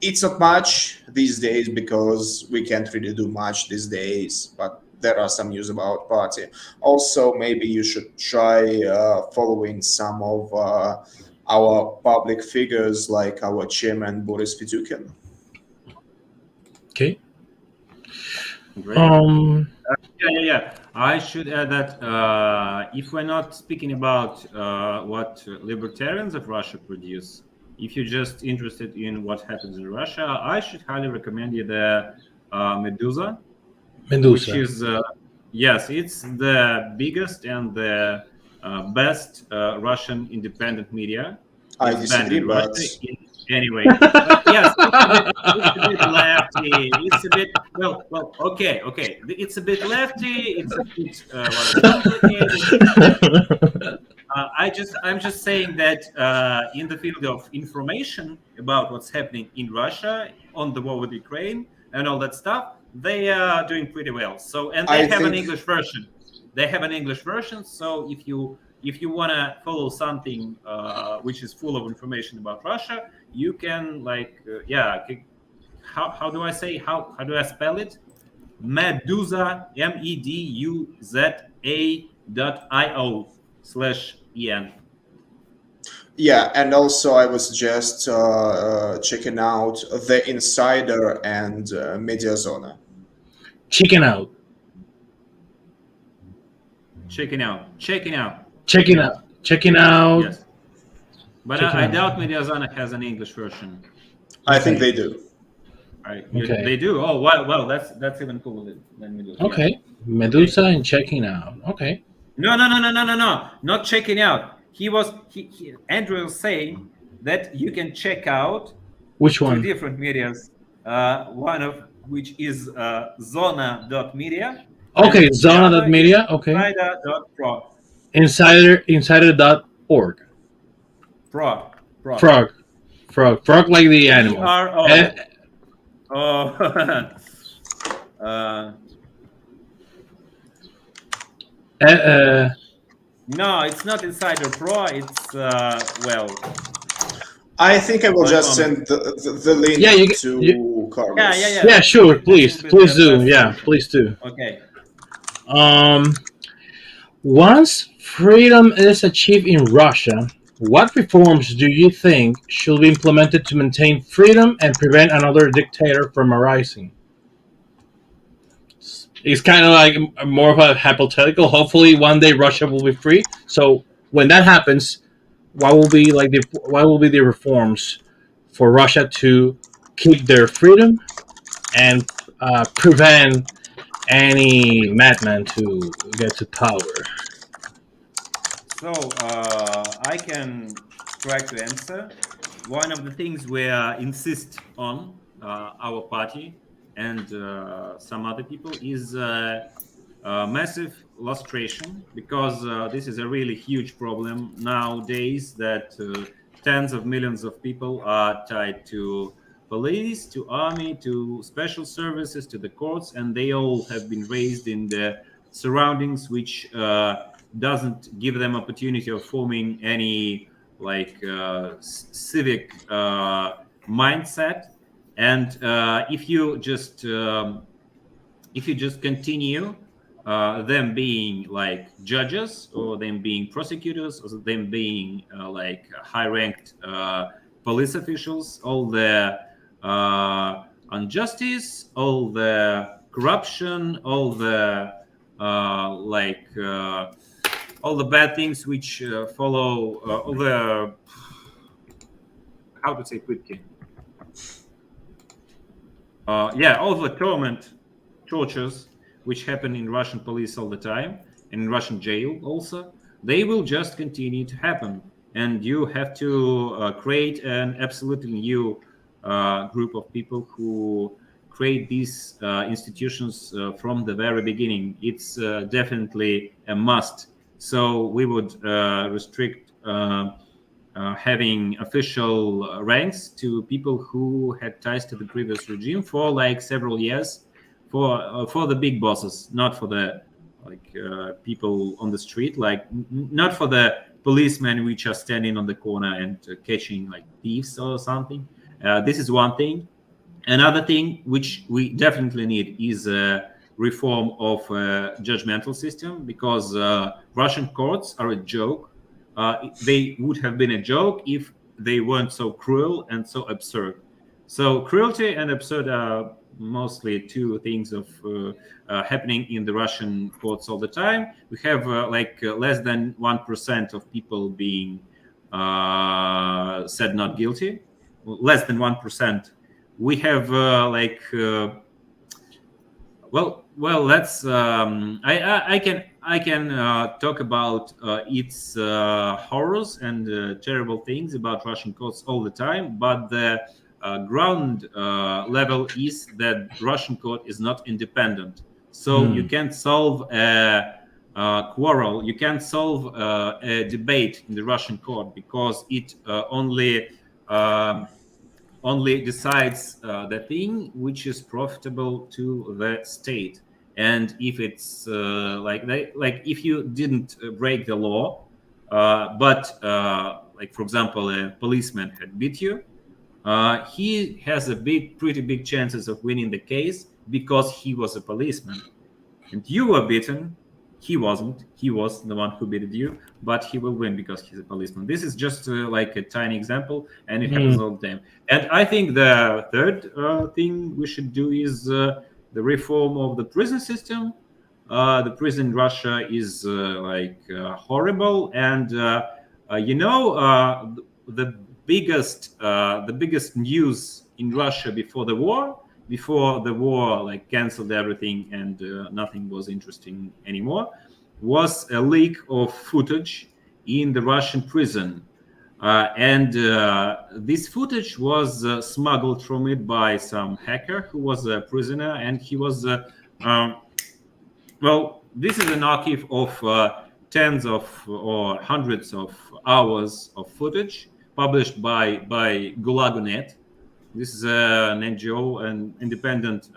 It's not much these days because we can't really do much these days, but there are some news about party. Also, maybe you should try following some of our public figures like our chairman Boris Fityukin. Okay. Great. Yeah. I should add that if we're not speaking about what libertarians of Russia produce, if you're just interested in what happens in Russia, I should highly recommend you the Medusa, which is yes, it's the biggest and the best Russian independent media. I It's banned disagree, in but Russia anyway. But yes, it's a bit lefty. It's a bit well. Okay. It's a bit lefty. It's a bit complicated. I'm just saying that in the field of information about what's happening in Russia on the war with Ukraine and all that stuff, they are doing pretty well. So, and they have an English version. They have an English version. So if you want to follow something which is full of information about Russia, you can how do I say how do I spell it? Meduza meduza.io/en. Yeah, and also I would suggest checking out The Insider and Mediazona. Chicken out. checking out. Checking out. Checking out. Yes, but Checking I out. doubt Mediazana has an English version. I think Okay. they do. Okay. They do. Oh, well, that's even cooler than Medusa. Yeah. Okay. Medusa and checking out. Okay. No, not checking out. Andrew was saying that you can check out Which two one? different medias. One of which is Zona.media, Okay, and the other is Zona.media. Okay. Insider.prod. Insider.org. Prod. Frog. Frog like the animal. PRO. Oh. uh, no, it's not Insider Pro. It's I think I will One just moment. send the link Yeah, to Carlos. Yeah, sure. Please do. Yeah, please do. Okay. Once freedom is achieved in Russia, what reforms do you think should be implemented to maintain freedom and prevent another dictator from arising? It's kind of like more of a hypothetical. Hopefully, one day Russia will be free. So when that happens, what will be the reforms for Russia to keep their freedom and prevent any madman to get to power? So I can try to answer. One of the things we insist on, our party and some other people, is massive lustration, because this is a really huge problem nowadays, that tens of millions of people are tied to police, to army, to special services, to the courts, and they all have been raised in the surroundings which doesn't give them opportunity of forming any civic mindset. And if you just continue them being like judges, or them being prosecutors, or them being high-ranked police officials, all the injustice, all the corruption, all the all the bad things which follow, all the, how to say quickly, all the tortures which happen in Russian police all the time, and in Russian jail also, they will just continue to happen. And you have to create an absolutely new group of people who create these institutions from the very beginning. It's definitely a must. So we would restrict having official ranks to people who had ties to the previous regime for like several years, for the big bosses, not for the people on the street, not for the policemen which are standing on the corner and catching like thieves or something. This is one thing. Another thing which we definitely need is a reform of judgmental system, because Russian courts are a joke. They would have been a joke if they weren't so cruel and so absurd. So cruelty and absurd are mostly two things of happening in the Russian courts all the time. We have less than 1% of people being said not guilty. Less than 1%. We have let's I can talk about its horrors and terrible things about Russian courts all the time, but the ground level is that Russian court is not independent. So you can't solve a quarrel, you can't solve a debate in the Russian court, because it only decides the thing which is profitable to the state. And if it's if you didn't break the law, but for example, a policeman had beat you, he has pretty big chances of winning the case, because he was a policeman. And you were beaten, he wasn't. He was the one who beat you, but he will win because he's a policeman. This is just like a tiny example, and it happens all the time. And I think the third thing we should do is the reform of the prison system, The prison in Russia is horrible, and the biggest news in Russia before the war like canceled everything and nothing was interesting anymore, was a leak of footage in the Russian prison. And this footage was smuggled from it by some hacker who was a prisoner, and he was um, well, this is an archive of tens of or hundreds of hours of footage published by Gulag.net. This is an NGO, an independent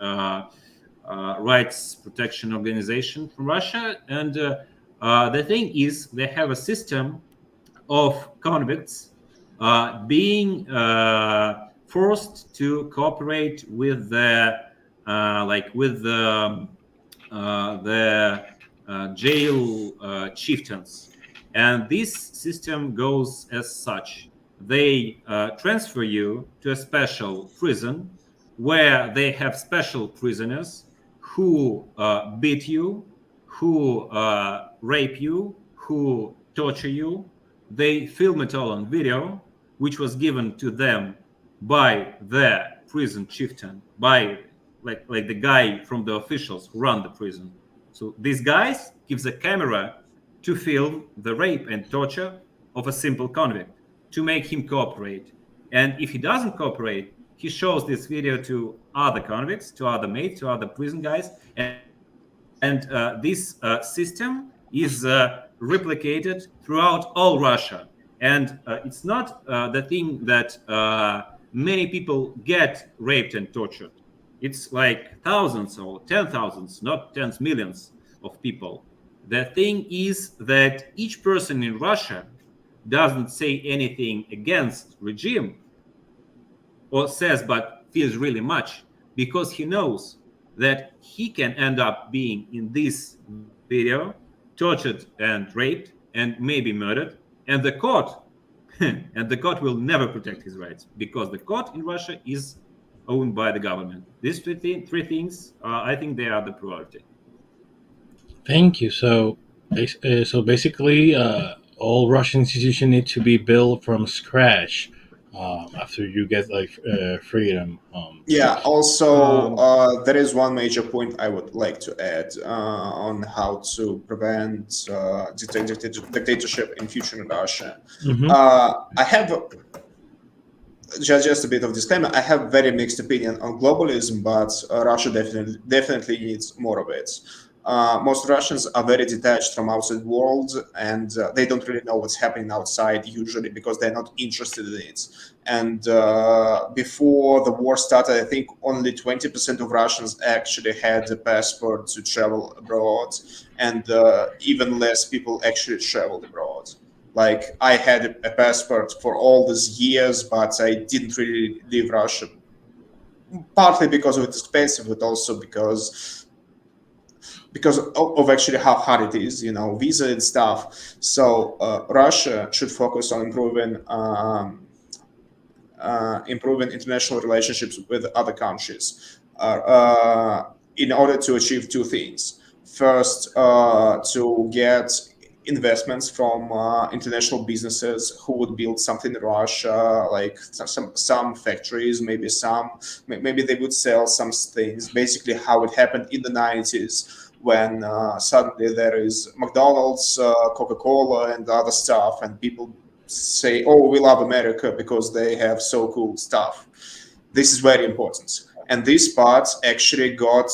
rights protection organization from Russia. And the thing is, they have a system of convicts being forced to cooperate with the jail chieftains. And this system goes as such. They transfer you to a special prison where they have special prisoners who beat you, who rape you, who torture you. They film it all on video, which was given to them by the prison chieftain, by like the guy from the officials who run the prison. So these guys gives a camera to film the rape and torture of a simple convict to make him cooperate. And if he doesn't cooperate, he shows this video to other convicts, to other mates, to other prison guys, and this system is replicated throughout all Russia. And it's not the thing that many people get raped and tortured. It's like thousands or 10,000s, not tens millions of people. The thing is that each person in Russia doesn't say anything against regime or says but feels really much because he knows that he can end up being in this video tortured and raped and maybe murdered, and the court will never protect his rights because the court in Russia is owned by the government. These three things, I think they are the priority. Thank you. So basically, all Russian institutions need to be built from scratch after you get freedom. Yeah. Also, Um, there is one major point I would like to add on how to prevent dictatorship in future in Russia. Mhm. I have just a bit of disclaimer. I have very mixed opinion on globalism, but Russia definitely needs more of it. Most Russians are very detached from outside world, and they don't really know what's happening outside usually because they're not interested in it. And before the war started, I think only 20% of Russians actually had a passport to travel abroad, and even less people actually traveled abroad. Like I had a passport for all these years, but I didn't really leave Russia, partly because it's expensive, but also because of actually how hard it is, visa and stuff. So Russia should focus on improving international relationships with other countries in order to achieve two things. First, to get investments from international businesses who would build something in Russia, like some factories, maybe they would sell some things. Basically, how it happened in the 90s when suddenly there is McDonald's, Coca-Cola, and other stuff, and people say, "Oh, we love America because they have so cool stuff." This is very important. And this part actually got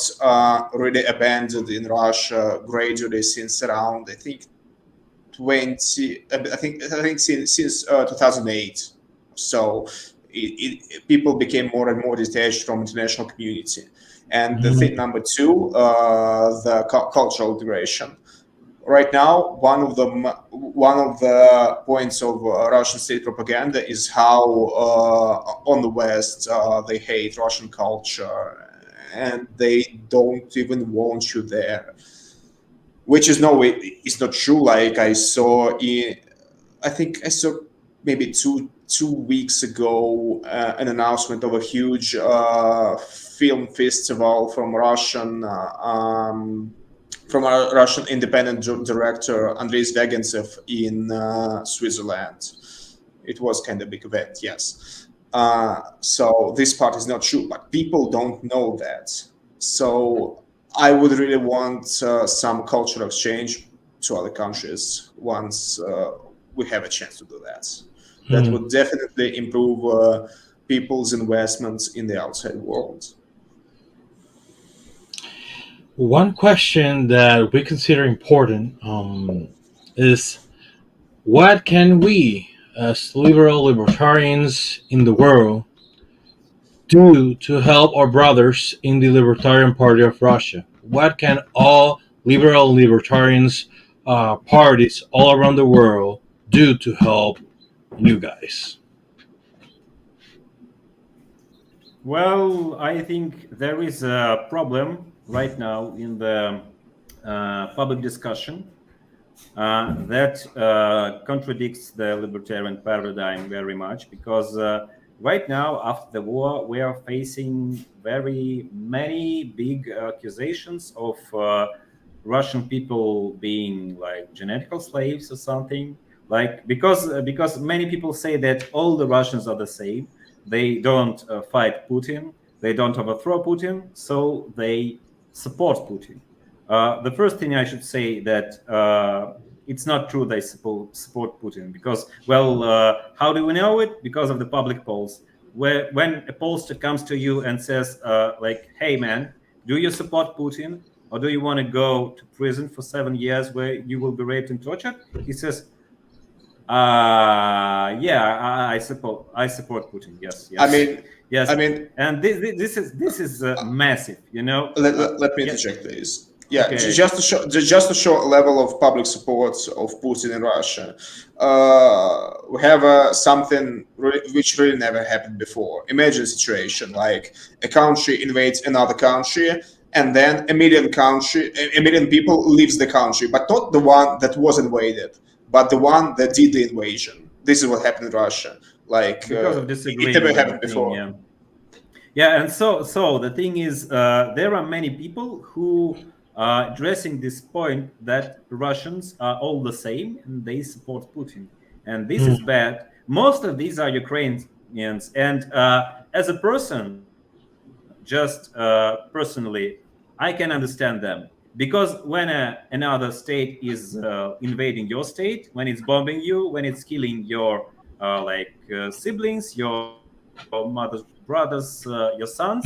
really abandoned in Russia gradually since around, I think, 20. I think since 2008. So people became more and more detached from international community. And the thing number two, the cultural integration. Right now, one of the points of Russian state propaganda is how on the West they hate Russian culture and they don't even want you there, which is no, it's not true. Like I think I saw maybe two weeks ago an announcement of a huge film festival from Russian from a Russian independent director Andrei Zvyagintsev in Switzerland. It was kind of big event, yes. So this part is not true, but people don't know that. So I would really want some cultural exchange to other countries once we have a chance to do that. That Hmm. would definitely improve people's investments in the outside world. One question that we consider important is what can we, as liberal libertarians in the world, do to help our brothers in the Libertarian Party of Russia? What can all liberal libertarians parties all around the world do to help you guys? Well, I think there is a problem right now in the public discussion that contradicts the libertarian paradigm very much because right now, after the war, we are facing very many big accusations of Russian people being like genetical slaves or something. Like because many people say that all the Russians are the same. They don't fight Putin. They don't overthrow Putin, so they support Putin. The first thing I should say that it's not true they support Putin because, well, how do we know it? Because of the public polls. Where when a pollster comes to you and says, like, "Hey, man, do you support Putin, or do you want to go to prison for 7 years where you will be raped and tortured?" He says, "Yeah, I support Putin. Yes, I yes, mean, yes." I mean, And this is massive, you know. let me Yeah. interject, please. Yeah, Okay. just to show a level of public support of Putin in Russia, we have something which really never happened before. Imagine a situation like a country invades another country, and then a million people leaves the country, but not the one that was invaded, but the one that did the invasion. This is what happened in Russia. Like Because of it never disagreement on the happened thing, before. yeah. Yeah, and so the thing is, there are many people who are addressing this point that Russians are all the same and they support Putin, and this Hmm. is bad. Most of these are Ukrainians, and as a person, just personally, I can understand them because when another state is invading your state, when it's bombing you, when it's killing your siblings, your mother's brothers, your sons,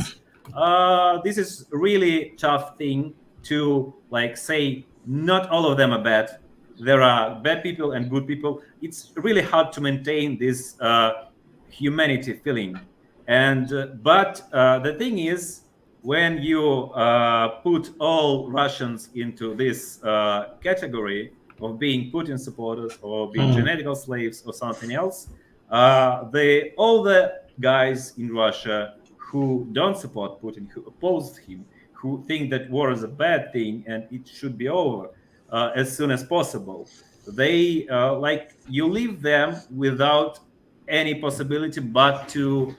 this is really tough thing to like say not all of them are bad. There are bad people and good people. It's really hard to maintain this humanity feeling. And but the thing is, when you put all Russians into this category of being Putin supporters or being Hmm. genetical slaves or something else, all the guys in Russia who don't support Putin, who oppose him, who think that war is a bad thing and it should be over as soon as possible, they like you leave them without any possibility but to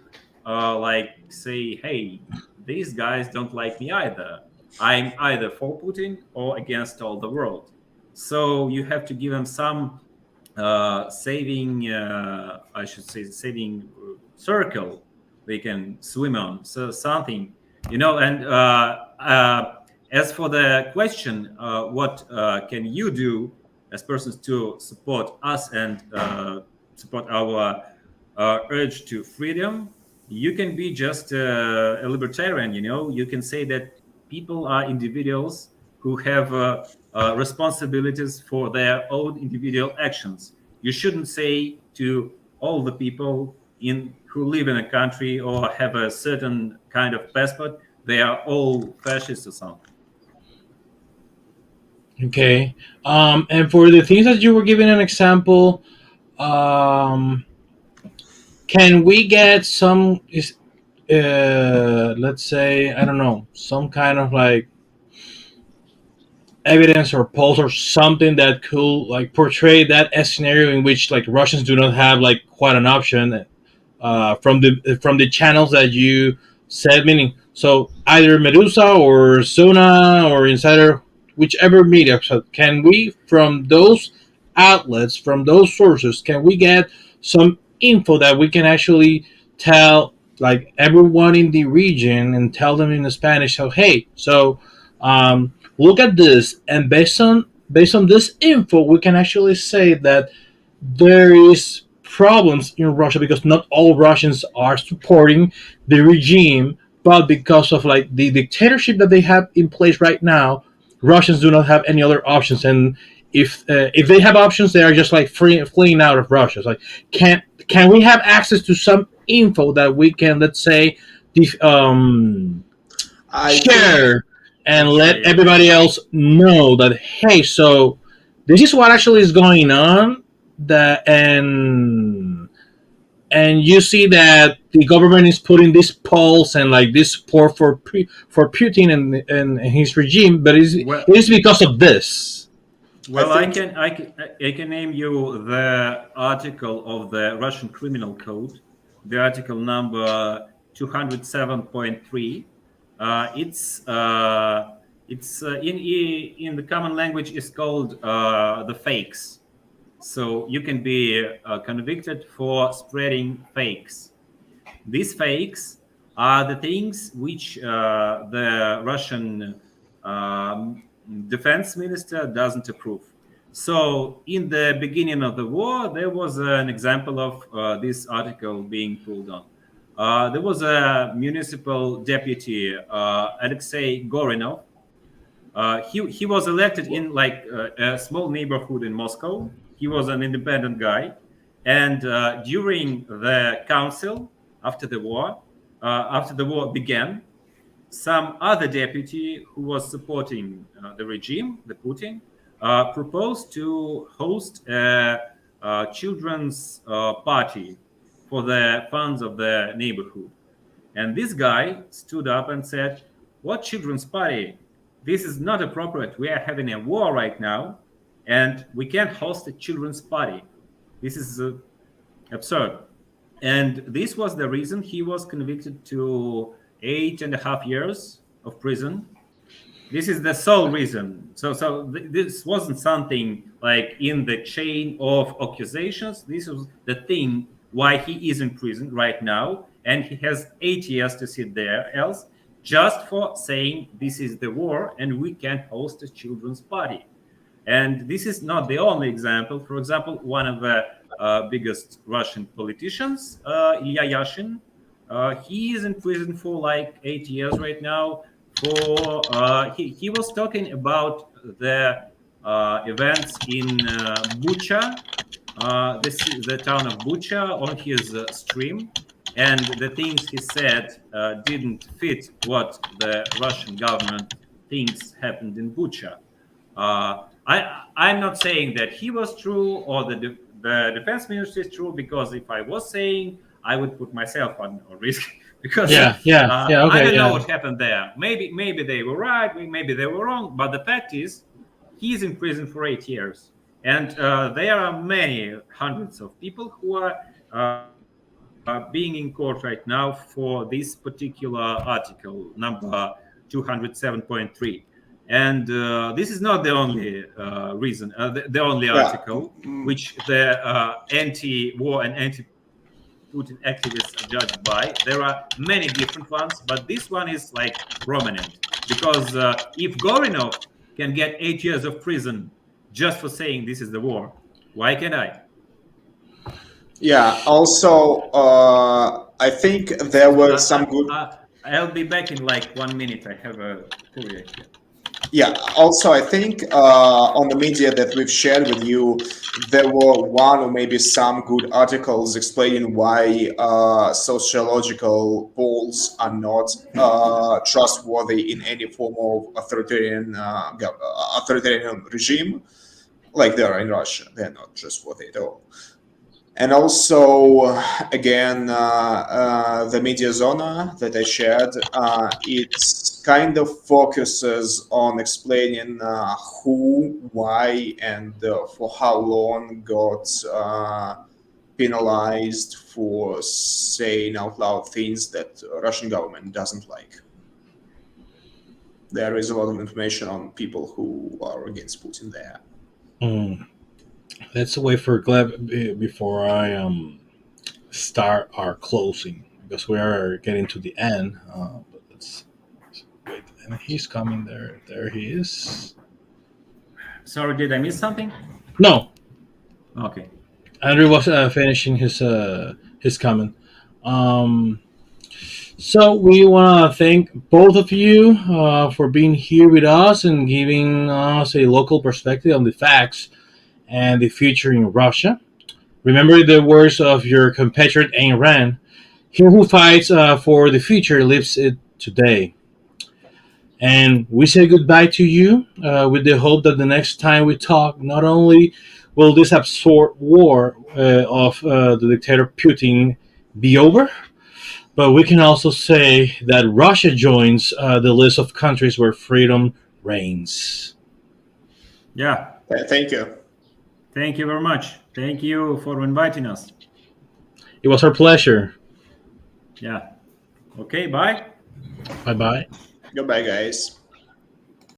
like say, hey, these guys don't like me either. I'm either for Putin or against all the world. So you have to give them some saving, I should say, saving circle they can swim on. So something, And as for the question, what can you do as persons to support us and support our urge to freedom? You can be just a libertarian. You can say that people are individuals who have responsibilities for their own individual actions. You shouldn't say to all the people in who live in a country or have a certain kind of passport, they are all fascists or something. Okay. And for the things that you were giving an example, um, can we get some let's say, I don't know, some kind of like evidence or polls or something that could like portray that scenario in which like Russians do not have like quite an option from the channels that you said, meaning so either Medusa or Sona or Insider, whichever media. So can we, from those outlets, from those sources, can we get some info that we can actually tell like everyone in the region and tell them in the Spanish? So hey, so look at this, and based on this info, we can actually say that there is problems in Russia because not all Russians are supporting the regime, but because of like the dictatorship that they have in place right now, Russians do not have any other options. And if they have options, they are just like fleeing out of Russia. It's like can we have access to some info that we can, let's say, I think share and let Okay. everybody else know that hey, so this is what actually is going on, that and you see that the government is putting this pulse and like this support for Putin and his regime, but it Well, is because of this. I well, think I can name you the article of the Russian Criminal Code, the article number 207.3. It's in the common language is called the fakes. So you can be convicted for spreading fakes. These fakes are the things which the Russian um, defense minister doesn't approve. So, in the beginning of the war, there was an example of this article being pulled on. There was a municipal deputy, Alexei Gorinov. He was elected in like a small neighborhood in Moscow. He was an independent guy, and during the council after the war began, some other deputy who was supporting the regime, the Putin, proposed to host a children's party for the funds of the neighborhood. And this guy stood up and said, "What children's party? This is not appropriate. We are having a war right now, and we can't host a children's party. This is absurd." And this was the reason he was convicted to 8.5 years of prison. This is the sole reason. This wasn't something like in the chain of accusations. This was the thing why he is in prison right now, and he has 8 years to sit there else, just for saying this is the war and we can't host a children's party. And this is not the only example. For example, one of the biggest Russian politicians, Ilya Yashin, he is in prison for like 8 years right now. For he was talking about the events in Bucha, the town of Bucha, on his stream, and the things he said didn't fit what the Russian government thinks happened in Bucha. I'm not saying that he was true or the defense minister is true, because if I was saying, I would put myself on risk because Yeah, I okay, don't know yeah. what happened there. Maybe they were right, maybe they were wrong, but the fact is, he's in prison for 8 years, and there are many hundreds of people who are being in court right now for this particular article number 207.3. And this is not the only reason, the only yeah. article which the anti-war and anti-Putin activists are judged by. There are many different ones, but this one is like prominent, because if Gorinov can get 8 years of prison just for saying this is the war, why can't I? Yeah. Also, I think there were some good. I'll be back in like 1 minute. I have a courier here. Yeah. Also, I think on the media that we've shared with you, there were one or maybe some good articles explaining why sociological polls are not trustworthy in any form of authoritarian regime, like they are in Russia. They're not trustworthy at all. And also, again, the media zona that I shared, it kind of focuses on explaining who, why, and for how long got penalized for saying out loud things that Russian government doesn't like. there is a lot of information on people who are against Putin there. Mm. Let's wait for Gleb before I start our closing because we are getting to the end. But let's wait. And he's coming there. There he is. Sorry, did I miss something? No, Okay. Andrew was finishing his comment. Um, so we want to thank both of you for being here with us and giving us a local perspective on the facts and the future in Russia. Remember the words of your compatriot Ayn Rand: "He who fights for the future lives it today." And we say goodbye to you with the hope that the next time we talk, not only will this absurd war of the dictator Putin be over, but we can also say that Russia joins the list of countries where freedom reigns. Yeah. Thank you. Thank you very much. Thank you for inviting us. It was our pleasure. Yeah. Okay, bye. Bye bye. Goodbye, guys.